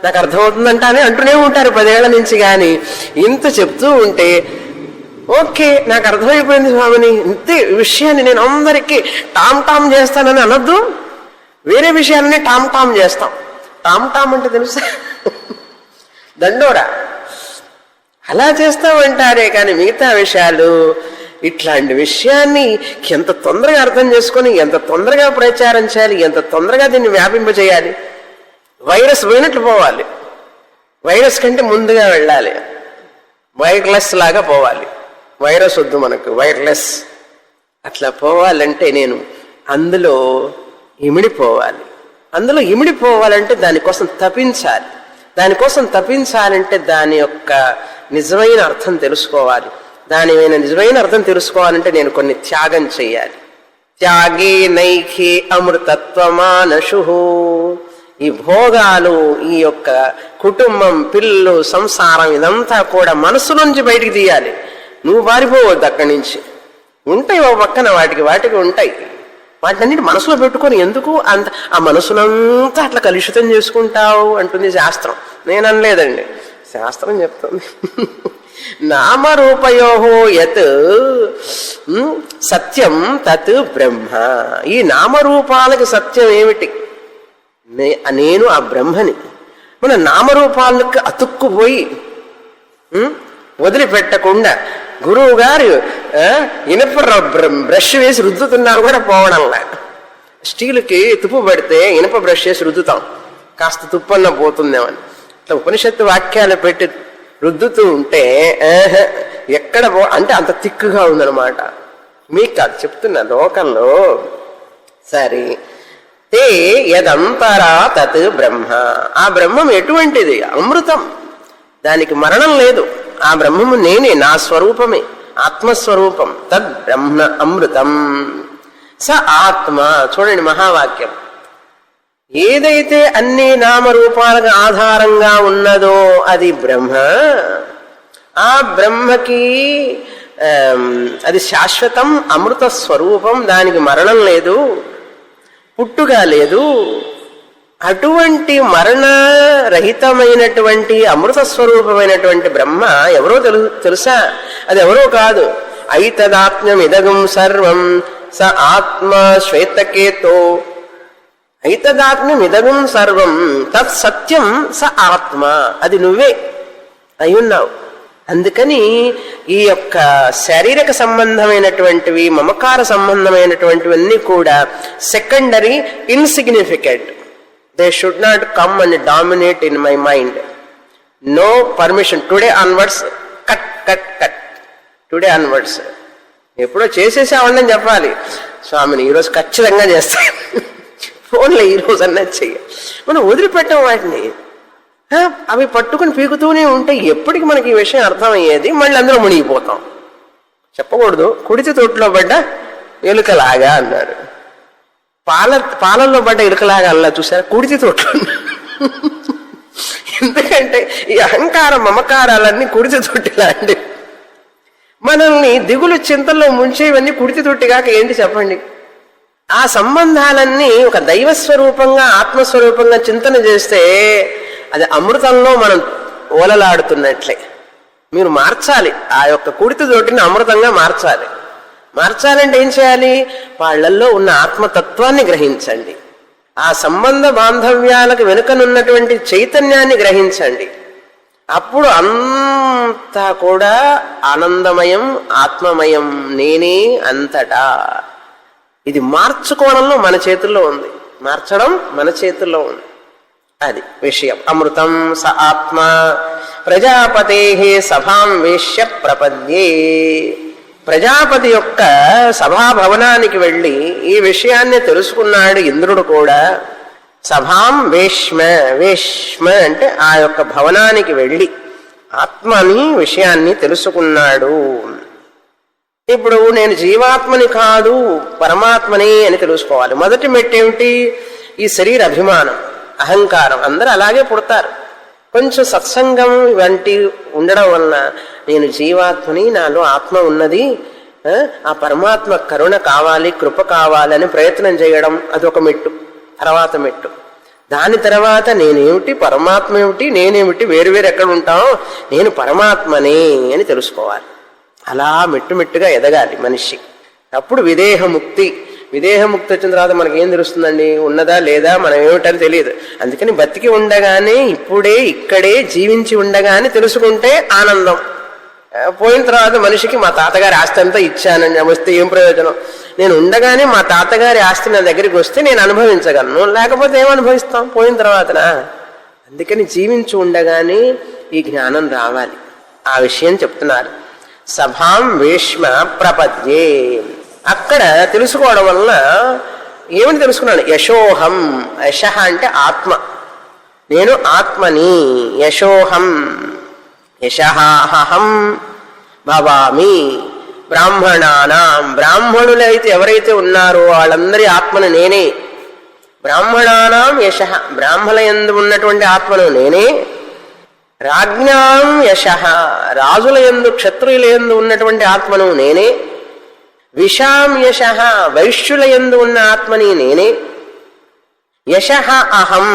నాకు అర్థమవుతుందంటానే అంటూనే ఉంటారు 10 ఏళ్ల నుంచి. కానీ ఇంత చెప్తూ ఉంటే ఓకే నాకు అర్థమైపోయింది స్వామిని, ఇంతే విషయాన్ని నేను అందరికీ టామ్ చేస్తానని అనొద్దు. వేరే విషయాలనే టామ్ చేస్తాం. టామ్ అంటే తెలుసా, దండోరా, అలా చేస్తామంటారే. కానీ మిగతా విషయాలు, ఇట్లాంటి విషయాన్ని ఎంత తొందరగా అర్థం చేసుకొని ఎంత తొందరగా ప్రచారం చేయాలి, ఎంత తొందరగా దీన్ని వ్యాపింపజేయాలి. వైరస్ పోయినట్లు పోవాలి, వైరస్ కంటే ముందుగా వెళ్ళాలి, వైర్లెస్ లాగా పోవాలి. వైరస్ వద్దు మనకు, వైర్లెస్. అట్లా పోవాలంటే నేను అందులో ఇమిడిపోవాలి. అందులో ఇమిడిపోవాలంటే దానికోసం తపించాలి. దానికోసం తపించాలంటే దాని యొక్క నిజమైన అర్థం తెలుసుకోవాలి. దానివైన నిజమైన అర్థం తెలుసుకోవాలంటే నేను కొన్ని త్యాగం చెయ్యాలి. త్యాగే నైఖే అమృతత్వమానశు. ఈ భోగాలు, ఈ యొక్క కుటుంబం, పిల్లలు, సంసారం, ఇదంతా కూడా మనసు నుంచి బయటికి తీయాలి. నువ్వు పారిపోవద్దు అక్కడి నుంచి. ఉంటాయి ఓ పక్కన, వాటికి ఉంటాయి. వాటినన్నిటి మనసులో పెట్టుకొని ఎందుకు అంత ఆ మనసునంతా అట్లా కలుషితం చేసుకుంటావు అంటుంది శాస్త్రం. నేను అనలేదండి, శాస్త్రం చెప్తుంది. నామరూపయోహో యత్ సత్యం తత్ బ్రహ్మ. ఈ నామరూపాలకి సత్యం ఏమిటి? నేను ఆ బ్రహ్మని. మన నామరూపాలకు అతుక్కుపోయి వదిలిపెట్టకుండా గురువు గారు ఇనప బ్రష్ వేసి రుద్దుతున్నా కూడా పోవడంలా. స్టీల్కి తుప్పు పడితే ఇనుప బ్రష్ చేసి రుద్దుతాం, కాస్త తుప్పన్న పోతుందేమని. ఇట్లా ఉపనిషత్తు వాక్యాలు పెట్టి రుద్దుతూ ఉంటే ఎక్కడ అంటే అంత తిక్కుగా ఉందన్నమాట. మీకు కాదు చెప్తున్నా, లోకంలో. సరే, తే యదంతరా తత్ బ్రహ్మ, ఆ బ్రహ్మం ఎటువంటిది? అమృతం, దానికి మరణం లేదు. ఆ బ్రహ్మము నేనే, నా స్వరూపమే, ఆత్మస్వరూపం. తద్ బ్రహ్మ అమృతం స ఆత్మ. చూడండి మహావాక్యం. ఏదైతే అన్ని నామరూపాలకు ఆధారంగా ఉన్నదో అది బ్రహ్మ. ఆ బ్రహ్మకి అది శాశ్వతం, అమృత స్వరూపం, దానికి మరణం లేదు, పుట్టుగా లేదు. అటువంటి మరణరహితమైనటువంటి అమృత స్వరూపమైనటువంటి బ్రహ్మ ఎవరో తెలుసా? అది ఎవరో కాదు. ఐతదాత్మ్యం ఇదగం సర్వం స ఆత్మ శ్వేతకేతో. ఐతదాత్మ్యం ఇదగం సర్వం తత్ సత్యం స ఆత్మ. అది నువ్వే అయ్యున్నావు. అందుకని ఈ యొక్క శారీరక సంబంధమైనటువంటివి, మమకార సంబంధమైనటువంటివన్నీ కూడా secondary, insignificant. They should not come and dominate in my mind. No permission. Today onwards cut cut cut. Today onwards ఎప్పుడో చేసేసామని చెప్పాలి. స్వామిని ఈరోజు ఖచ్చితంగా చేస్తాను, ఫోన్లో ఈరోజు అన్నది చెయ్యి. మనం వదిలిపెట్టాం వాటిని. అవి పట్టుకుని పీకుతూనే ఉంటే ఎప్పటికి మనకి ఈ విషయం అర్థమయ్యేది? మళ్ళీ అందులో మునిగిపోతాం. చెప్పకూడదు. కుడితి తొట్టులో పడ్డ ఎలుకలాగా అన్నారు. పాలల్లో పడ్డ ఎలుకలాగా అలా చూసారా? కుడితి తొట్లు. ఎందుకంటే ఈ అహంకారం, మమకారాలన్నీ కుడితి తొట్టి లాంటి. మనల్ని దిగులు చింతల్లో ముంచేవన్నీ కుడితి తొట్టిగాక ఏంటి చెప్పండి? ఆ సంబంధాలన్నీ ఒక దైవస్వరూపంగా, ఆత్మస్వరూపంగా చింతన చేస్తే అది అమృతంలో మనం ఓలలాడుతున్నట్లే. మీరు మార్చాలి, ఆ యొక్క కుడితి తోటిని అమృతంగా మార్చాలి. మార్చాలంటే ఏం చేయాలి? వాళ్ళల్లో ఉన్న ఆత్మతత్వాన్ని గ్రహించండి. ఆ సంబంధ బాంధవ్యాలకు వెనుకనున్నటువంటి చైతన్యాన్ని గ్రహించండి. అప్పుడు అంతా కూడా ఆనందమయం, ఆత్మమయం, నేనే అంతటా. ఇది మార్చుకోవడంలో మన చేతుల్లో ఉంది, మార్చడం మన చేతుల్లో ఉంది. అది విషయం. అమృతం స ఆత్మ ప్రజాపతే సభాం వేశ్య ప్రపద్యే. ప్రజాపతి యొక్క సభాభవనానికి వెళ్ళి ఈ విషయాన్ని తెలుసుకున్నాడు ఇంద్రుడు కూడా. సభాం వేష్మ, వేష్మ అంటే ఆ యొక్క భవనానికి వెళ్ళి ఆత్మని విషయాన్ని తెలుసుకున్నాడు. ఇప్పుడు నేను జీవాత్మని కాదు, పరమాత్మని అని తెలుసుకోవాలి. మొదటి మెట్టేమిటి? ఈ శరీర అభిమానం, అహంకారం. అందరూ అలాగే పుడతారు. కొంచెం సత్సంగం వంటి ఉండడం వలన నేను జీవాత్మని, నాలో ఆత్మ ఉన్నది, ఆ పరమాత్మ కరుణ కావాలి, కృప కావాలని ప్రయత్నం చేయడం, అదొక మెట్టు. తర్వాత మెట్టు. దాని తర్వాత నేనేమిటి, పరమాత్మ ఏమిటి, నేనేమిటి, వేరు ఎక్కడ ఉంటాం, నేను పరమాత్మనే అని తెలుసుకోవాలి. అలా మెట్టుమెట్టుగా ఎదగాలి మనిషి. అప్పుడు విదేహముక్తి. విదేహముక్తి వచ్చిన తర్వాత మనకేం తెలుస్తుందండి? ఉన్నదా లేదా, మనం ఏమిటని తెలియదు. అందుకని బతికి ఉండగానే, ఇప్పుడే ఇక్కడే జీవించి ఉండగానే తెలుసుకుంటే ఆనందం. పోయిన తర్వాత మనిషికి మా తాతగారి ఆస్తి అంతా ఇచ్చానని వస్తే ఏం ప్రయోజనం? నేను ఉండగానే మా తాతగారి ఆస్తి నా దగ్గరికి వస్తే నేను అనుభవించగలను, లేకపోతే ఏమనుభవిస్తాం పోయిన తర్వాతనా? అందుకని జీవించి ఉండగానే ఈ జ్ఞానం రావాలి. ఆ విషయం చెప్తున్నారు. సభాం వేష్మ ప్రపద్యే. అక్కడ తెలుసుకోవడం వలన ఏమని తెలుసుకున్నాను? యశోహం. యశ అంటే ఆత్మ, నేను ఆత్మని. యశోహం యశహం భవామి బ్రాహ్మణానాం. బ్రాహ్మణులైతే ఎవరైతే ఉన్నారో వాళ్ళందరి ఆత్మను నేనే. బ్రాహ్మణానాం యశ, బ్రాహ్మణ యందు ఉన్నటువంటి ఆత్మను నేనే. రాజ్ఞాం యశ, రాజుల యందు, క్షత్రియుల యందు ఉన్నటువంటి ఆత్మను నేనే. విషాం యశ, వైశ్యుల యందు ఉన్న ఆత్మని నేనే. యశ అహం,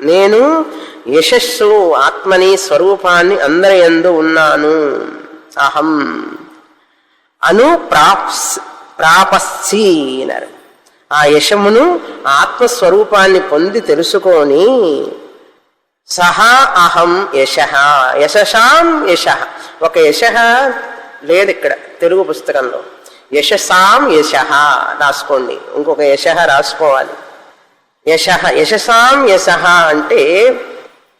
నేను యశస్సు, ఆత్మని, స్వరూపాన్ని అందరి యందు ఉన్నాను. అహం అను ప్రాపస్సి అన్నారు. ఆ యశమును, ఆత్మస్వరూపాన్ని పొంది తెలుసుకొని సహా అహం యశ. యశశాం యశ. ఒక యశ లేదు ఇక్కడ తెలుగు పుస్తకంలో. యశసాం యశః రాసుకోండి, ఇంకొక యశః రాసుకోవాలి. యశః, యశసాం యశః అంటే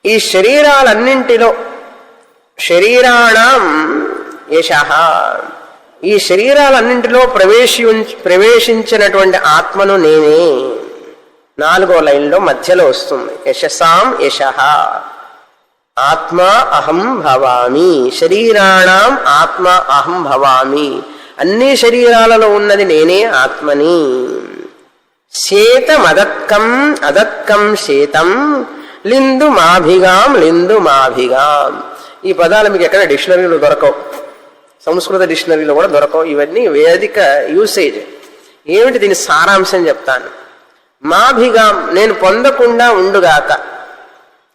ఈ శరీరాలన్నింటిలో శరీరాణం యశః, ఈ శరీరాలన్నింటిలో ప్రవేశించినటువంటి ఆత్మను నేనే. 4వ లైన్లో మధ్యలో వస్తుంది యశసాం యశః. ఆత్మ అహం భవామి, శరీరాణం ఆత్మ అహం భవామి, అన్ని శరీరాలలో ఉన్నది నేనే ఆత్మని. శేతమదత్కం అదత్కం శేతం లిందు మాభిగాం లిందు మాభిగాం. ఈ పదాలు మీకు ఎక్కడ డిక్షనరీలో దొరకవు, సంస్కృత డిక్షనరీలో కూడా దొరకవు. ఇవన్నీ వేదిక యూసేజ్. ఏమిటి దీని సారాంశం చెప్తాను. మాభిగాం నేను పొందకుండా ఉండుగాక.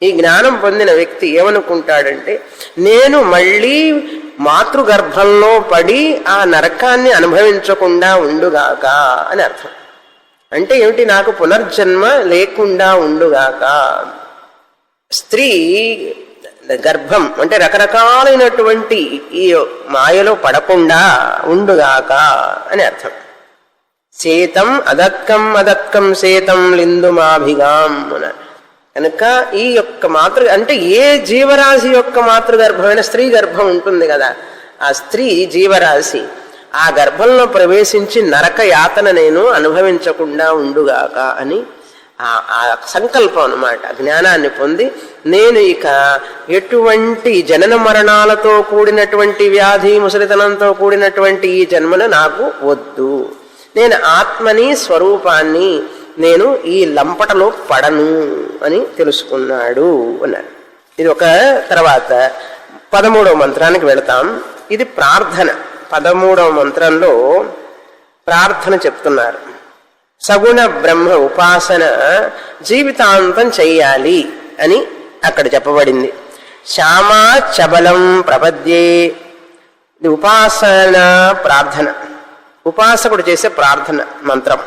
ఈ జ్ఞానం పొందిన వ్యక్తి ఏమనుకుంటాడంటే నేను మళ్ళీ మాతృగర్భంలో పడి ఆ నరకాన్ని అనుభవించకుండా ఉండుగాక అని అర్థం. అంటే ఏమిటి, నాకు పునర్జన్మ లేకుండా ఉండుగాక. స్త్రీ గర్భం అంటే రకరకాలైనటువంటి ఈ మాయలో పడకుండా ఉండుగాక అని అర్థం. శేతం అదత్కం అదత్కం శేతం లిందు మాభిగాం అన్నారు. కనుక ఈ యొక్క మాతృ అంటే ఏ జీవరాశి యొక్క మాతృగర్భమైన స్త్రీ గర్భం ఉంటుంది కదా, ఆ స్త్రీ జీవరాశి ఆ గర్భంలో ప్రవేశించి నరక యాతన నేను అనుభవించకుండా ఉండుగాక అని ఆ సంకల్పం అన్నమాట. జ్ఞానాన్ని పొంది నేను ఇక ఎటువంటి జనన మరణాలతో కూడినటువంటి వ్యాధి ముసలితనంతో కూడినటువంటి ఈ జన్మను నాకు వద్దు, నేను ఆత్మని స్వరూపాన్ని, నేను ఈ లంపటలో పడను అని తెలుసుకున్నాడు అన్నారు. ఇది ఒక తర్వాత 13వ మంత్రానికి వెళతాం. ఇది ప్రార్థన. 13వ మంత్రంలో ప్రార్థన చెప్తున్నారు. సగుణ బ్రహ్మ ఉపాసన జీవితాంతం చెయ్యాలి అని అక్కడ చెప్పబడింది. శ్యామా చబలం ప్రపద్యే, ఇది ఉపాసన ప్రార్థన, ఉపాసకుడు చేసే ప్రార్థన మంత్రం.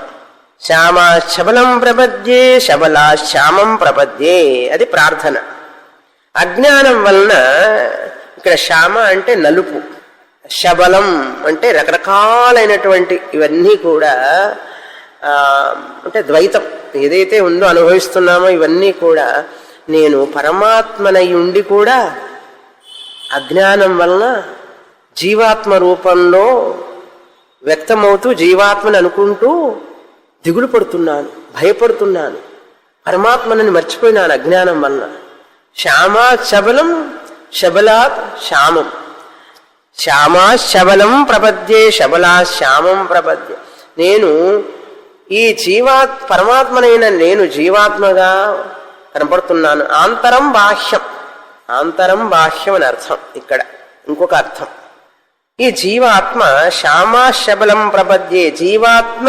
శ్యామా శబలం ప్రపద్యే శబలా శ్యామం ప్రపద్యే, అది ప్రార్థన. అజ్ఞానం వలన ఇక్కడ శ్యామ అంటే నలుపు, శబలం అంటే రకరకాలైనటువంటి ఇవన్నీ కూడా అంటే ద్వైతం ఏదైతే ఉందో అనుభవిస్తున్నామో ఇవన్నీ కూడా నేను పరమాత్మనై ఉండి కూడా అజ్ఞానం వలన జీవాత్మ రూపంలో వ్యక్తమవుతూ జీవాత్మని అనుకుంటూ దిగులు పడుతున్నాను, భయపడుతున్నాను, పరమాత్మని మర్చిపోయినాను అజ్ఞానం వలన. శ్యామా శబలం శబలాత్ శ్యామం, శ్యామా శబలం ప్రపద్యే శబలా శ్యామం ప్రపద్యే. నేను ఈ పరమాత్మనైన నేను జీవాత్మగా కనపడుతున్నాను. ఆంతరం బాహ్యం, ఆంతరం బాహ్యం అని అర్థం. ఇక్కడ ఇంకొక అర్థం, ఈ జీవాత్మ శ్యామా శబలం ప్రపద్యే, జీవాత్మ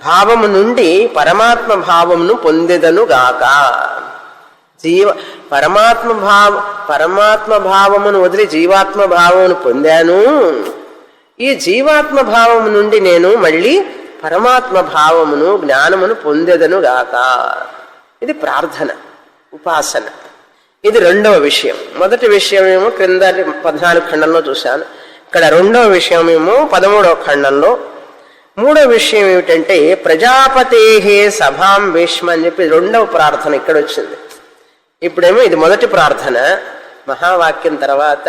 భావము నుండి పరమాత్మ భావమును పొందెదను గాక. పరమాత్మ భావమును వదిలి జీవాత్మ భావమును పొందాను. ఈ జీవాత్మ భావము నుండి నేను మళ్ళీ పరమాత్మ భావమును జ్ఞానమును పొందెదను గాక. ఇది ప్రార్థన, ఉపాసన. ఇది 2వ విషయం. మొదటి విషయం ఏమో క్రింద 14 ఖండంలో చూశాను. ఇక్కడ 2వ విషయం ఏమో 13వ ఖండంలో. 3వ విషయం ఏమిటంటే ప్రజాపతేహే సభాం భీష్మ అని చెప్పి 2వ ప్రార్థన ఇక్కడ వచ్చింది. ఇప్పుడేమో ఇది మొదటి ప్రార్థన. మహావాక్యం తర్వాత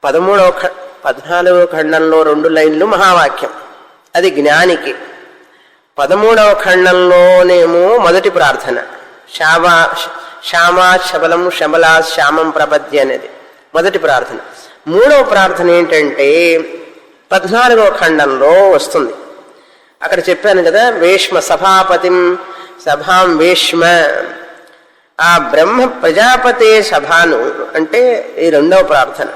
14వ ఖండంలో 2 లైన్లు మహావాక్యం, అది జ్ఞానికి. 13వ ఖండంలోనేమో మొదటి ప్రార్థన శ్యామా శబలం శబలా శ్యామం ప్రపద్య అనేది మొదటి ప్రార్థన. 3వ ప్రార్థన ఏంటంటే 14వ ఖండంలో వస్తుంది. అక్కడ చెప్పాను కదా, వేష్మ సభాపతిం సభాం వేష్మ. ఆ బ్రహ్మ ప్రజాపతే సభాను అంటే ఈ 2వ ప్రార్థన.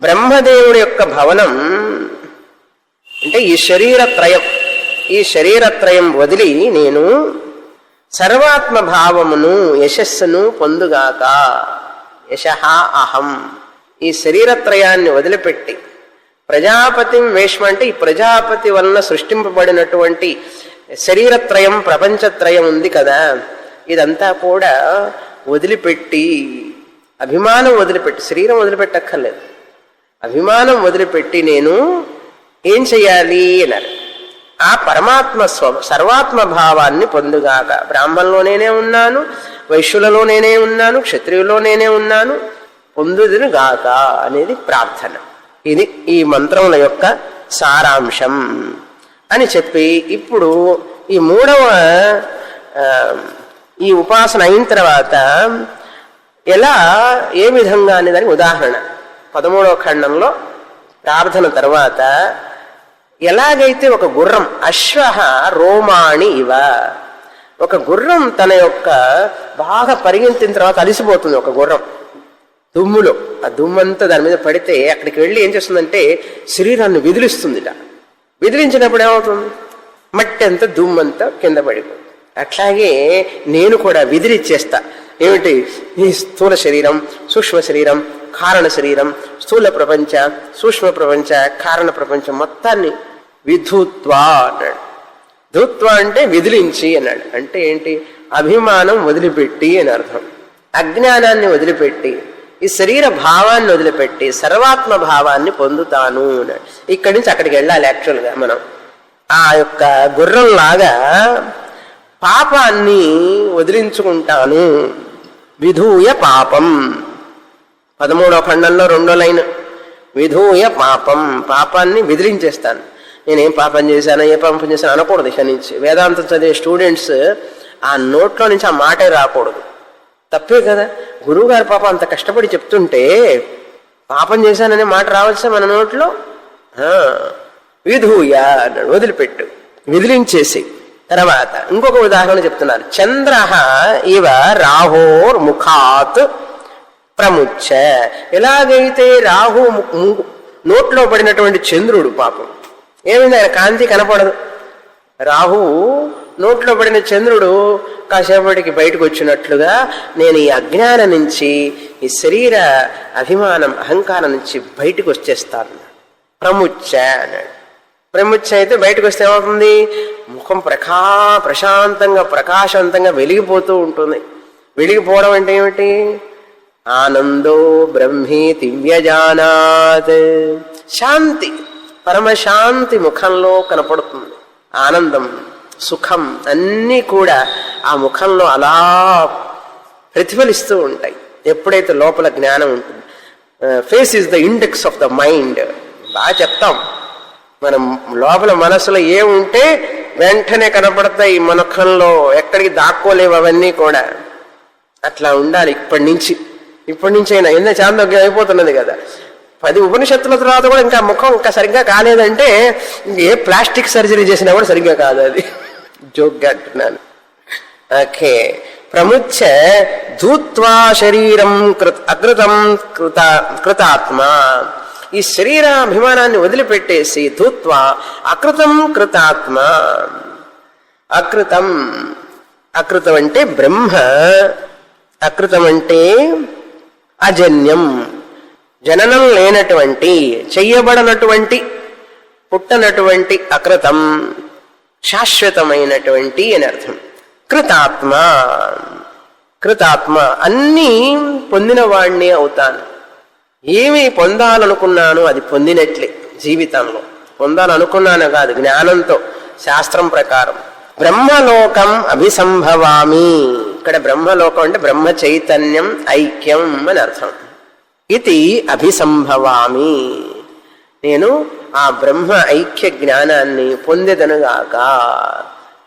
బ్రహ్మదేవుడి యొక్క భవనం అంటే ఈ శరీరత్రయం వదిలి నేను సర్వాత్మ భావమును యశస్సును పొందుగాక. యశః అహం, ఈ శరీరత్రయాన్ని వదిలిపెట్టి ప్రజాపతి వేష్మ అంటే ఈ ప్రజాపతి వలన సృష్టింపబడినటువంటి శరీరత్రయం ప్రపంచత్రయం ఉంది కదా, ఇదంతా కూడా వదిలిపెట్టి, అభిమానం వదిలిపెట్టి, శరీరం వదిలిపెట్టక్కర్లేదు, అభిమానం వదిలిపెట్టి నేను ఏం చెయ్యాలి అన్నారు. ఆ పరమాత్మ సర్వాత్మ భావాన్ని పొందుగాక. బ్రాహ్మణంలో నేనే ఉన్నాను, వైశ్యులలో నేనే ఉన్నాను, క్షత్రియులో నేనే ఉన్నాను, పొందుదును గాక అనేది ప్రార్థన. ఇది ఈ మంత్రముల యొక్క సారాంశం అని చెప్పి ఇప్పుడు ఈ మూడవ ఈ ఉపాసన అయిన తర్వాత ఎలా ఏ విధంగా అనే దానికి ఉదాహరణ 13వ ఖండంలో ప్రార్థన తర్వాత ఎలాగైతే ఒక గుర్రం అశ్వః రోమాణి ఇవ, ఒక గుర్రం తన యొక్క బాగా పరిగెత్తిన తర్వాత అలిసిపోతుంది. ఒక గుర్రం దుమ్ములో ఆ దుమ్మంతా దాని మీద పడితే అక్కడికి వెళ్ళి ఏం చేస్తుందంటే శరీరాన్ని విదిలిస్తుందిట. విదిలించినప్పుడు ఏమవుతుంది? మట్టి అంతా దుమ్మంతా కింద పడిపోతుంది. అట్లాగే నేను కూడా విదిలిచ్చేస్తా. ఏమిటి? ఈ స్థూల శరీరం, సూక్ష్మ శరీరం, కారణ శరీరం, స్థూల ప్రపంచ, సూక్ష్మ ప్రపంచ, కారణ ప్రపంచం మొత్తాన్ని విధుత్వా అన్నాడు. ధుత్వా అంటే విదిలించి అన్నాడు. అంటే ఏంటి? అభిమానం వదిలిపెట్టి అని అర్థం. అజ్ఞానాన్ని వదిలిపెట్టి ఈ శరీర భావాన్ని వదిలిపెట్టి సర్వాత్మ భావాన్ని పొందుతాను అన్నాడు. ఇక్కడి నుంచి అక్కడికి వెళ్ళాలి. యాక్చువల్గా మనం ఆ యొక్క గుర్రంలాగా పాపాన్ని వదిలించుకుంటాను. విధూయ పాపం 13వ ఖండంలో 2వ లైన్. విధూయ పాపం, పాపాన్ని విదిలించేస్తాను. నేనేం పాపం చేశాను, ఏ పాపం చేశాను అనకూడదు. ఇక నుంచి వేదాంతం చదివే స్టూడెంట్స్ ఆ నోట్లో నుంచి ఆ మాటే రాకూడదు. తప్పే కదా. గురువుగారు పాపం అంత కష్టపడి చెప్తుంటే పాపం చేశాననే మాట రావచ్చా మన నోట్లో? విధూయ అన్నాడు, వదిలిపెట్టు, విదిలించేసి. తర్వాత ఇంకొక ఉదాహరణ చెప్తున్నారు. చంద్ర ఇవ రాహోర్ ముఖాత్ ప్రముచ్చ. ఎలాగైతే రాహు నోట్లో పడినటువంటి చంద్రుడు పాపం ఏమైంది? ఆయన కాంతి కనపడదు. రాహు నోట్లో పడిన చంద్రుడు కాసేపటికి బయటకు వచ్చినట్లుగా నేను ఈ అజ్ఞానం నుంచి, ఈ శరీర అభిమానం అహంకారం నుంచి బయటకు వచ్చేస్తాను. ప్రముచ్చ అన్నాడు. ప్రముచ్చ అయితే బయటకు వస్తే ఏమవుతుంది? ముఖం ప్రశాంతంగా ప్రకాశవంతంగా వెలిగిపోతూ ఉంటుంది. వెలిగిపోవడం అంటే ఏమిటి? ఆనందో బ్రహ్మేతి వ్యజానాత్. శాంతి, పరమశాంతి ముఖంలో కనపడుతుంది. ఆనందం, సుఖం అన్నీ కూడా ఆ ముఖంలో అలా ప్రతిఫలిస్తూ ఉంటాయి ఎప్పుడైతే లోపల జ్ఞానం ఉంటుంది. Face is the index of the mind. బాగా చెప్తాం. మనం లోపల మనసులో ఏముంటే వెంటనే కనపడతాయి ముఖంలో, ఎక్కడికి దాక్కోలేవు అవన్నీ కూడా. అట్లా ఉండాలి ఇప్పటి నుంచి అయినా. ఎన్న చాందోగ్యం అయిపోతున్నది కదా. 10 ఉపనిషత్తుల తర్వాత కూడా ఇంకా ముఖం ఇంకా సరిగ్గా కాలేదంటే ఏ ప్లాస్టిక్ సర్జరీ చేసినా కూడా సరిగ్గా కాదు. అది జోక్గా అంటున్నాను. ఓకే. ప్రముచ్చ ధూత్వా శరీరం అకృతం కృతాత్మ. ఈ శరీరాభిమానాన్ని వదిలిపెట్టేసి ధూత్వా అకృతం కృతాత్మ. అకృతం, అకృతం అంటే బ్రహ్మ, అకృతం అంటే అజన్యం, జననం లేనటువంటి, చెయ్యబడనటువంటి, పుట్టనటువంటి అకృతం, శాశ్వతమైనటువంటి అని అర్థం. కృతాత్మ, కృతాత్మ అన్నీ పొందిన వాణ్ణి అవుతాను. ఏమి పొందాలనుకున్నాను అది పొందినట్లే. జీవితంలో పొందాలనుకున్నాను కాదు, జ్ఞానంతో, శాస్త్రం ప్రకారం. బ్రహ్మలోకం అభిసంభవామి. ఇక్కడ బ్రహ్మలోకం అంటే బ్రహ్మ చైతన్యం, ఐక్యం అని అర్థం. ఇది అభిసంభవామి, నేను ఆ బ్రహ్మ ఐక్య జ్ఞానాన్ని పొందేదనుగాక.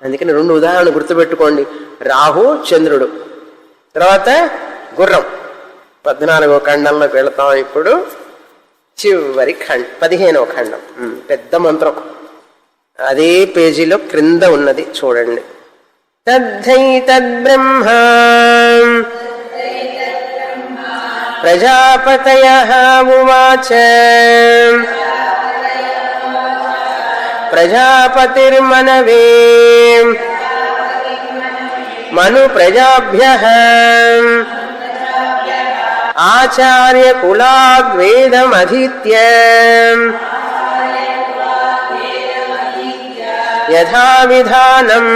అందుకని 2 ఉదాహరణలు గుర్తుపెట్టుకోండి. రాహు, చంద్రుడు, తర్వాత గుర్రం. 14వ ఖండంలోకి వెళతాం ఇప్పుడు. చివరి 15వ ఖండం, పెద్ద మంత్రం. అదే పేజీలో క్రింద ఉన్నది చూడండి. తద్ధైతద్బ్రహ్మ ప్రజాపతయః ఉవాచ ప్రజాపతిర్మనవే మను ప్రజాభ్యః ఆచార్య కులాద్వేదమధీత్య యథావిధానం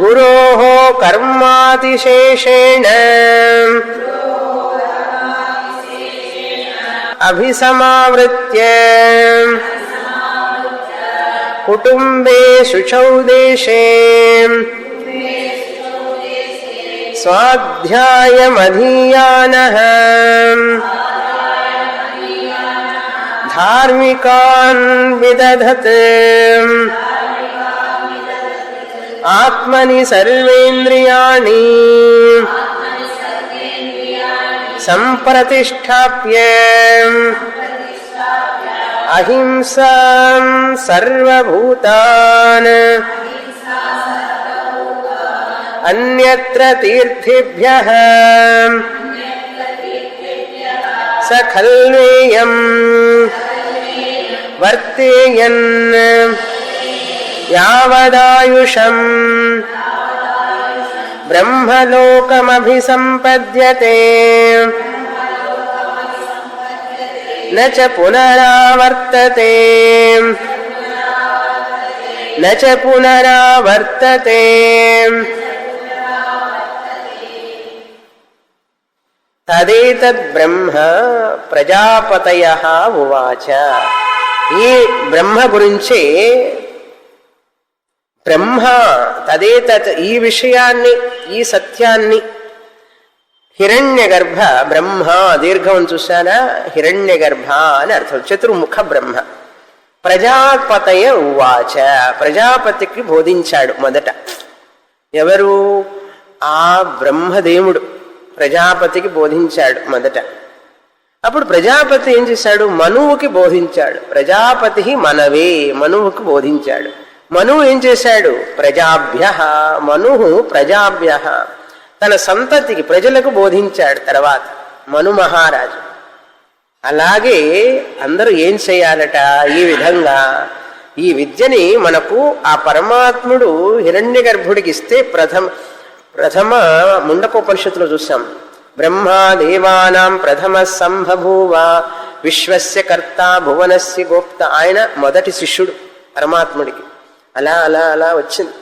గురోః కర్మాతిశేషేణ అభిసమావృత్య కుటుంబే శుచౌ దేశే స్వాధ్యాయమధీయానః ధార్మికాన్ విదధత్ ఆత్మని సర్వేంద్రియాణి సంప్రతిష్ఠాప్య అహింసాం సర్వభూతాన్ అన్యత్ర తీర్థేభ్యః స ఖల్వేయం వర్తేయన్ యావదాయుషం బ్రహ్మలోకమభిసంపద్యతే న చ పునరావర్తతే న చ పునరావర్తతే. తదేతద్ బ్రహ్మ ప్రజాపతయః ఉవాచ. ఈ బ్రహ్మ గురించి బ్రహ్మ తదేతత్ ఈ విషయాన్ని ఈ సత్యాన్ని హిరణ్యగర్భ బ్రహ్మ దీర్ఘం చూసారా, హిరణ్యగర్భ అని అర్థం, చతుర్ముఖ బ్రహ్మ. ప్రజాపతయ ఉవాచ, ప్రజాపతికి బోధించాడు మొదట. ఎవరు? ఆ బ్రహ్మదేవుడు ప్రజాపతికి బోధించాడు మొదట. అప్పుడు ప్రజాపతి ఏం చేశాడు? మనువుకి బోధించాడు. ప్రజాపతి మనవే, మనువుకి బోధించాడు. మనువు ఏం చేశాడు? ప్రజాభ్య, మను ప్రజాభ్య తన సంతతికి ప్రజలకు బోధించాడు. తర్వాత మను మహారాజు. అలాగే అందరూ ఏం చేయాలట? ఈ విధంగా ఈ విద్యని మనకు ఆ పరమాత్ముడు హిరణ్య గర్భుడికి ఇస్తే ప్రథమ ముండకోపనిషత్తులో చూసాం. బ్రహ్మా దేవానాం ప్రథమ సంభూవ విశ్వస్య కర్త భువనస్య గోప్త. ఆయన మొదటి శిష్యుడు పరమాత్ముడికి. అలా అలా అలా వచ్చింది.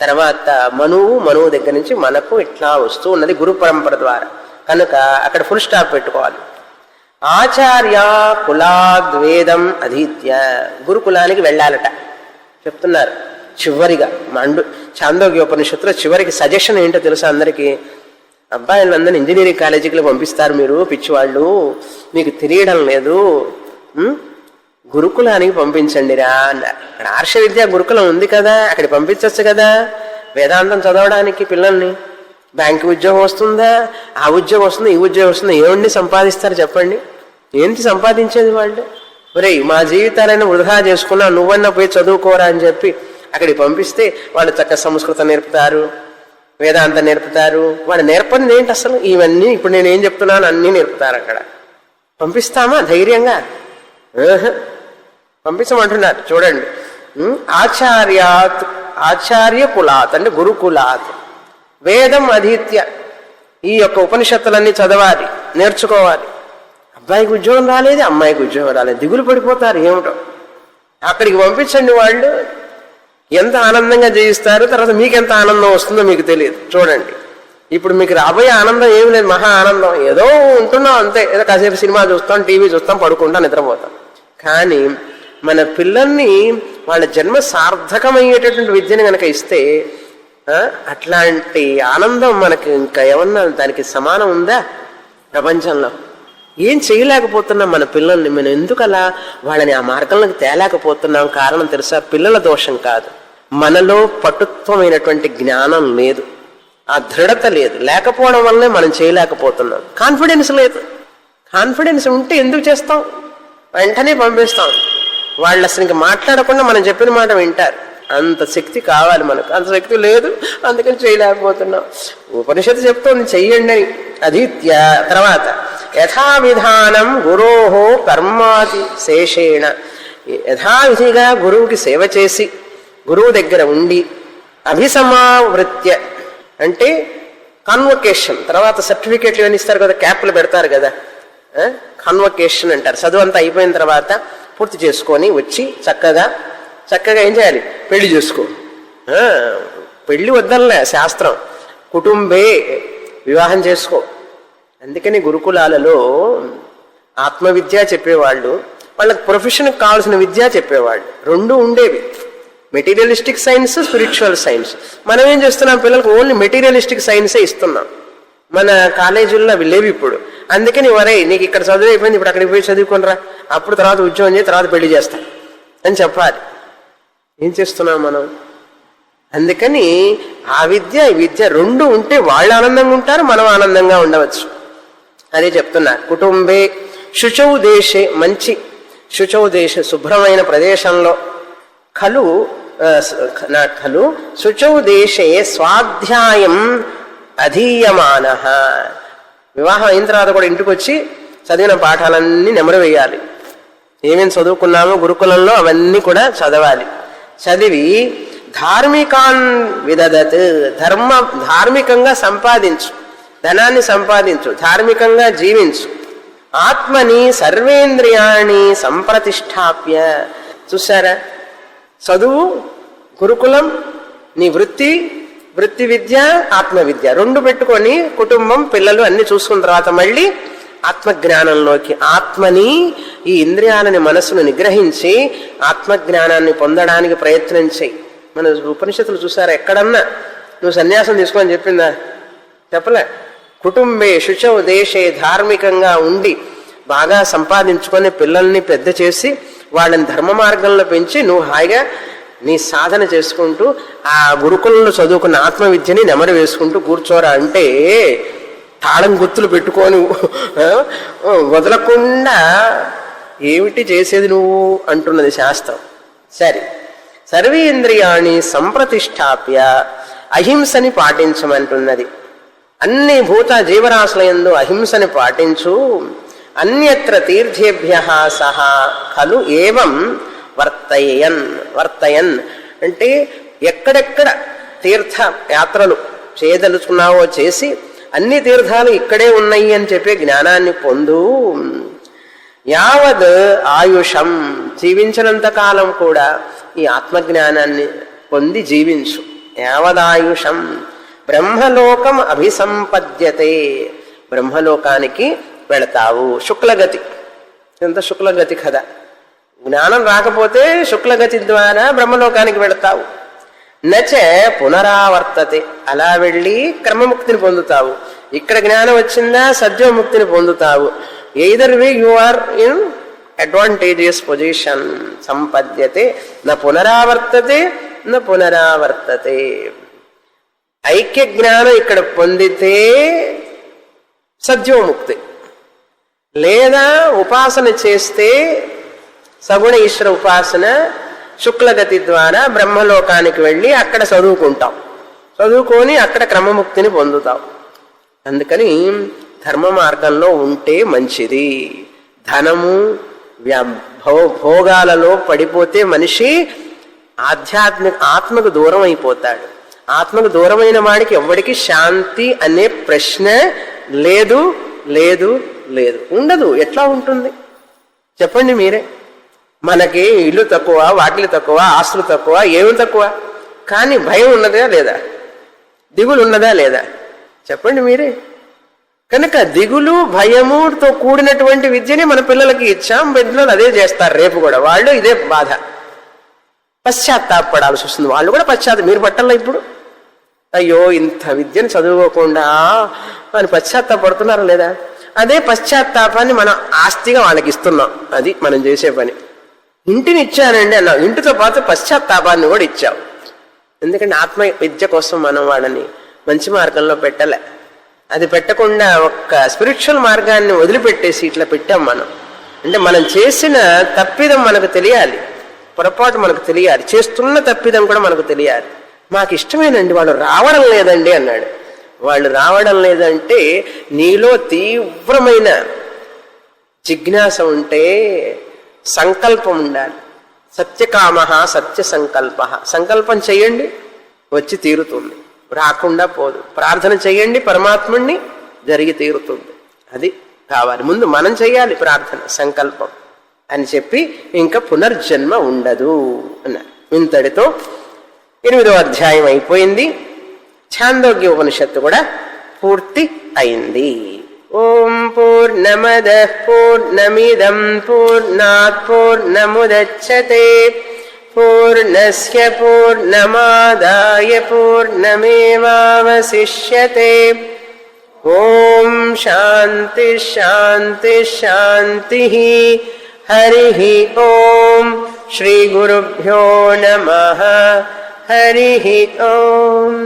తర్వాత మనువు దగ్గర నుంచి మనకు ఇట్లా వస్తూ ఉన్నది గురు పరంపర ద్వారా. కనుక అక్కడ ఫుల్ స్టాప్ పెట్టుకోవాలి. ఆచార్య కులాద్వేదం అధీత్య, గురుకులానికి వెళ్ళాలట చెప్తున్నారు. చివరిగా చాందోగ్యోపనిషత్తులో చివరికి సజెషన్ ఏంటో తెలుసా అందరికీ? అబ్బాయిలందరినీ ఇంజనీరింగ్ కాలేజీకి పంపిస్తారు మీరు, పిచ్చివాళ్ళు, మీకు తెలియడం లేదు, గురుకులానికి పంపించండిరా అన్నారు. అక్కడ ఆర్ష విద్యా గురుకులం ఉంది కదా, అక్కడికి పంపించచ్చు కదా వేదాంతం చదవడానికి పిల్లల్ని. బ్యాంకు ఉద్యోగం వస్తుందా, ఆ ఉద్యోగం వస్తుందా, ఈ ఉద్యోగం వస్తుందా, ఏమండి సంపాదిస్తారు చెప్పండి? ఏంటి సంపాదించేది వాళ్ళు? ఒరేయ్ మా జీవితాలైనా వృధా చేసుకున్నా, నువ్వన్నా పోయి చదువుకోరా అని చెప్పి అక్కడికి పంపిస్తే వాళ్ళు చక్కగా సంస్కృతం నేర్పుతారు, వేదాంతం నేర్పుతారు. వాళ్ళు నేర్పనిది ఏంటి అసలు? ఇవన్నీ ఇప్పుడు నేను ఏం చెప్తున్నాను అన్నీ నేర్పుతారు. అక్కడ పంపిస్తామా ధైర్యంగా? పంపించమంటున్నారు చూడండి. ఆచార్య కులాత్ అంటే గురుకులాత్, వేదం అధీత్య, ఈ యొక్క ఉపనిషత్తులన్నీ చదవాలి, నేర్చుకోవాలి. అబ్బాయికి ఉద్యోగం రాలేదు, అమ్మాయికి ఉద్యోగం రాలేదు, దిగులు పడిపోతారు. ఏమిటో అక్కడికి పంపించండి. వాళ్ళు ఎంత ఆనందంగా జీవిస్తారు, తర్వాత మీకు ఎంత ఆనందం వస్తుందో మీకు తెలియదు. చూడండి ఇప్పుడు మీకు రాబోయే ఆనందం ఏమి లేదు, మహా ఆనందం. ఏదో ఉంటున్నాం అంతే, ఏదో కాసేపు సినిమా చూస్తాం, టీవీ చూస్తాం, పడుకుంటాం, నిద్రపోతాం. కానీ మన పిల్లల్ని వాళ్ళ జన్మ సార్థకమయ్యేటటువంటి విద్యను కనుక ఇస్తే అట్లాంటి ఆనందం మనకి ఇంకా ఏమన్నా దానికి సమానం ఉందా ప్రపంచంలో? ఏం చేయలేకపోతున్నాం మన పిల్లల్ని. మనం ఎందుకు అలా వాళ్ళని ఆ మార్గంలోకి తేలేకపోతున్నాం? కారణం తెలుసా? పిల్లల దోషం కాదు, మనలో పటుత్వమైనటువంటి జ్ఞానం లేదు, ఆ దృఢత లేదు. లేకపోవడం వల్లనే మనం చేయలేకపోతున్నాం. కాన్ఫిడెన్స్ లేదు. కాన్ఫిడెన్స్ ఉంటే ఎందుకు చేస్తాం? వెంటనే పంపిస్తాం. వాళ్ళు అసలు ఇంకా మాట్లాడకుండా మనం చెప్పిన మాట వింటారు. అంత శక్తి కావాలి మనకు. అంత శక్తి లేదు, అందుకని చేయలేకపోతున్నాం. ఉపనిషత్తు చెప్తోంది చెయ్యండి అని. అధీత్య తర్వాత యథావిధానం గురోహో కర్మాతి శేషేణ, యథావిధిగా గురువుకి సేవ చేసి గురువు దగ్గర ఉండి అభిసమావృత్య అంటే కాన్వొకేషన్, తర్వాత సర్టిఫికేట్లు ఇవన్నీ ఇస్తారు కదా, క్యాప్లు పెడతారు కదా, కాన్వొకేషన్ అంటారు. చదువు అంతా అయిపోయిన తర్వాత పూర్తి చేసుకొని వచ్చి చక్కగా ఏం చేయాలి? పెళ్లి చేసుకో. పెళ్లి వద్దలే శాస్త్రం, కుటుంబే వివాహం చేసుకో. అందుకని గురుకులాలలో ఆత్మవిద్య చెప్పేవాళ్ళు, వాళ్ళకి ప్రొఫెషన్కి కావాల్సిన విద్య చెప్పేవాళ్ళు. రెండు ఉండేవి, మెటీరియలిస్టిక్ సైన్స్, స్పిరిచువల్ సైన్స్. మనం ఏం చేస్తున్నాం, పిల్లలకు ఓన్లీ మెటీరియలిస్టిక్ సైన్సే ఇస్తున్నాం. మన కాలేజీల్లో అవి లేవు ఇప్పుడు. అందుకని వరే నీకు ఇక్కడ చదువు అయిపోయింది, ఇప్పుడు అక్కడికి పోయి చదువుకోనరా, అప్పుడు తర్వాత ఉద్యోగం చేసి తర్వాత పెళ్లి చేస్తా అని చెప్పాలి. ఏం చేస్తున్నాం మనం? అందుకని ఆ విద్య ఈ విద్య రెండు ఉంటే వాళ్ళు ఆనందంగా ఉంటారు, మనం ఆనందంగా ఉండవచ్చు. అదే చెప్తున్నారు. కుటుంబే శుచౌ దేశే, మంచి శుచౌ దేశ శుభ్రమైన ప్రదేశంలో, ఖలు శుచౌ దేశే స్వాధ్యాయం అధీయమాన. వివాహం అయిన తర్వాత కూడా ఇంటికి వచ్చి చదివిన పాఠాలన్నీ నెమరు వేయాలి. ఏమేమి చదువుకున్నామో గురుకులంలో అవన్నీ కూడా చదవాలి. చదివి ధార్మికాన్ విదదత్, ధార్మికంగా సంపాదించు, ధనాన్ని సంపాదించు, ధార్మికంగా జీవించు. ఆత్మని సర్వేంద్రియాణి సంప్రతిష్టాప్య. చూసారా, చదువు, గురుకులం, నీ వృత్తి విద్య, ఆత్మవిద్య రెండు పెట్టుకొని కుటుంబం, పిల్లలు అన్ని చూసుకున్న తర్వాత మళ్ళీ ఆత్మజ్ఞానంలోకి, ఆత్మని, ఈ ఇంద్రియాలని, మనసును నిగ్రహించి ఆత్మజ్ఞానాన్ని పొందడానికి ప్రయత్నం చేయి. మన ఉపనిషత్తులు చూసారా, ఎక్కడన్నా నువ్వు సన్యాసం తీసుకోని చెప్పిందా? చెప్పలే. కుటుంబే శుచౌ దేశే, ధార్మికంగా ఉండి బాగా సంపాదించుకొని పిల్లల్ని పెద్ద చేసి వాళ్ళని ధర్మ మార్గంలో పెంచి నువ్వు హాయిగా నీ సాధన చేసుకుంటూ ఆ గురుకులంలో చదువుకున్న ఆత్మవిద్యని నెమరు వేసుకుంటూ కూర్చోరా అంటే తాళం గుర్తులు పెట్టుకొని వదలకుండా ఏమిటి చేసేది నువ్వు అంటున్నది శాస్త్రం. సరే, సర్వేంద్రియాణి సంప్రతిష్టాప్య, అహింసని పాటించమంటున్నది. అన్ని భూత జీవరాశులయందు అహింసని పాటించు. అన్యత్ర తీర్థేభ్య సహా ఖలు ఏవం వర్తయన్ అంటే ఎక్కడెక్కడ తీర్థ యాత్రలు చేయదలుచుకున్నావో చేసి అన్ని తీర్థాలు ఇక్కడే ఉన్నాయి అని చెప్పే జ్ఞానాన్ని పొందు. యావద్ ఆయుషం, జీవించినంత కాలం కూడా ఈ ఆత్మజ్ఞానాన్ని పొంది జీవించు. యావదాయుషం బ్రహ్మలోకం అభిసంపద్యతే, బ్రహ్మలోకానికి వెళతావు. శుక్లగతి, ఎంత శుక్లగతి కదా. జ్ఞానం రాకపోతే శుక్లగతి ద్వారా బ్రహ్మలోకానికి వెళతావు. నచ పునరావర్తతే, అలా వెళ్ళి క్రమముక్తిని పొందుతావు. ఇక్కడ జ్ఞానం వచ్చిందా సద్యోముక్తిని పొందుతావు. Either way you are in advantageous position. సంపద్యతే న పునరావర్తతే న పునరావర్తతే. ఐక్య జ్ఞానం ఇక్కడ పొందితే సద్యోముక్తి, లేదా ఉపాసన చేస్తే సగుణ ఈశ్వర ఉపాసన శుక్లగతి ద్వారా బ్రహ్మలోకానికి వెళ్ళి అక్కడ చదువుకుంటాం. చదువుకొని అక్కడ క్రమముక్తిని పొందుతాం. అందుకని ధర్మ మార్గంలో ఉంటే మంచిది. ధనము భోగాలలో పడిపోతే మనిషి ఆత్మకు దూరం అయిపోతాడు. ఆత్మకు దూరమైన వాడికి ఎవడికి శాంతి అనే ప్రశ్న లేదు లేదు లేదు, ఉండదు. ఎట్లా ఉంటుంది చెప్పండి మీరే. మనకి ఇల్లు తక్కువ, వాకిలి తక్కువ, ఆస్తులు తక్కువ, ఏమి తక్కువ, కానీ భయం ఉన్నదా లేదా, దిగులు ఉన్నదా లేదా చెప్పండి మీరే. కనుక దిగులు భయముతో కూడినటువంటి విద్యని మన పిల్లలకి ఇచ్చాం. బిడ్డలు అదే చేస్తారు రేపు కూడా. వాళ్ళు ఇదే బాధ, పశ్చాత్తాపడాల్సి వస్తుంది. వాళ్ళు కూడా మీరు పట్టాల ఇప్పుడు అయ్యో ఇంత విద్యను చదువుకోకుండా అని పశ్చాత్తాపడుతున్నారా లేదా? అదే పశ్చాత్తాపాన్ని మనం ఆస్తిగా వాళ్ళకి ఇస్తున్నాం. అది మనం చేసే పని. ఇంటిని ఇచ్చానండి అన్నావు, ఇంటితో పాటు పశ్చాత్తాపాన్ని కూడా ఇచ్చావు. ఎందుకంటే ఆత్మ విద్య కోసం మనం వాళ్ళని మంచి మార్గంలో పెట్టలే. అది పెట్టకుండా ఒక్క స్పిరిచువల్ మార్గాన్ని వదిలిపెట్టేసి ఇట్లా పెట్టాం మనం. అంటే మనం చేసిన తప్పిదం మనకు తెలియాలి, పొరపాటు మనకు తెలియాలి, చేస్తున్న తప్పిదం కూడా మనకు తెలియాలి. మాకు ఇష్టమేనండి, వాళ్ళు రావడం లేదండి అన్నాడు. వాళ్ళు రావడం లేదంటే నీలో తీవ్రమైన జిజ్ఞాస ఉంటే, సంకల్పం ఉండాలి. సత్యకామ సత్య సంకల్ప. సంకల్పం చెయ్యండి, వచ్చి తీరుతుంది, రాకుండా పోదు. ప్రార్థన చెయ్యండి పరమాత్ముణ్ణి, జరిగి తీరుతుంది. అది కావాలి. ముందు మనం చెయ్యాలి ప్రార్థన, సంకల్పం అని చెప్పి ఇంకా పునర్జన్మ ఉండదు అన్నారు. ఇంతటితో 8వ అధ్యాయం అయిపోయింది. ఛాందోగ్య ఉపనిషత్తు కూడా పూర్తి అయింది. ఓం పూర్ణమదః పూర్ణమిదం పూర్ణాత్ పూర్ణముదచ్యతే పూర్ణస్య పూర్ణమాదాయ పూర్ణమేవావశిష్యతే ఓం శాంతి శాంతి శాంతి హరి ఓం శ్రీ గురుభ్యో నమః హరి ఓం.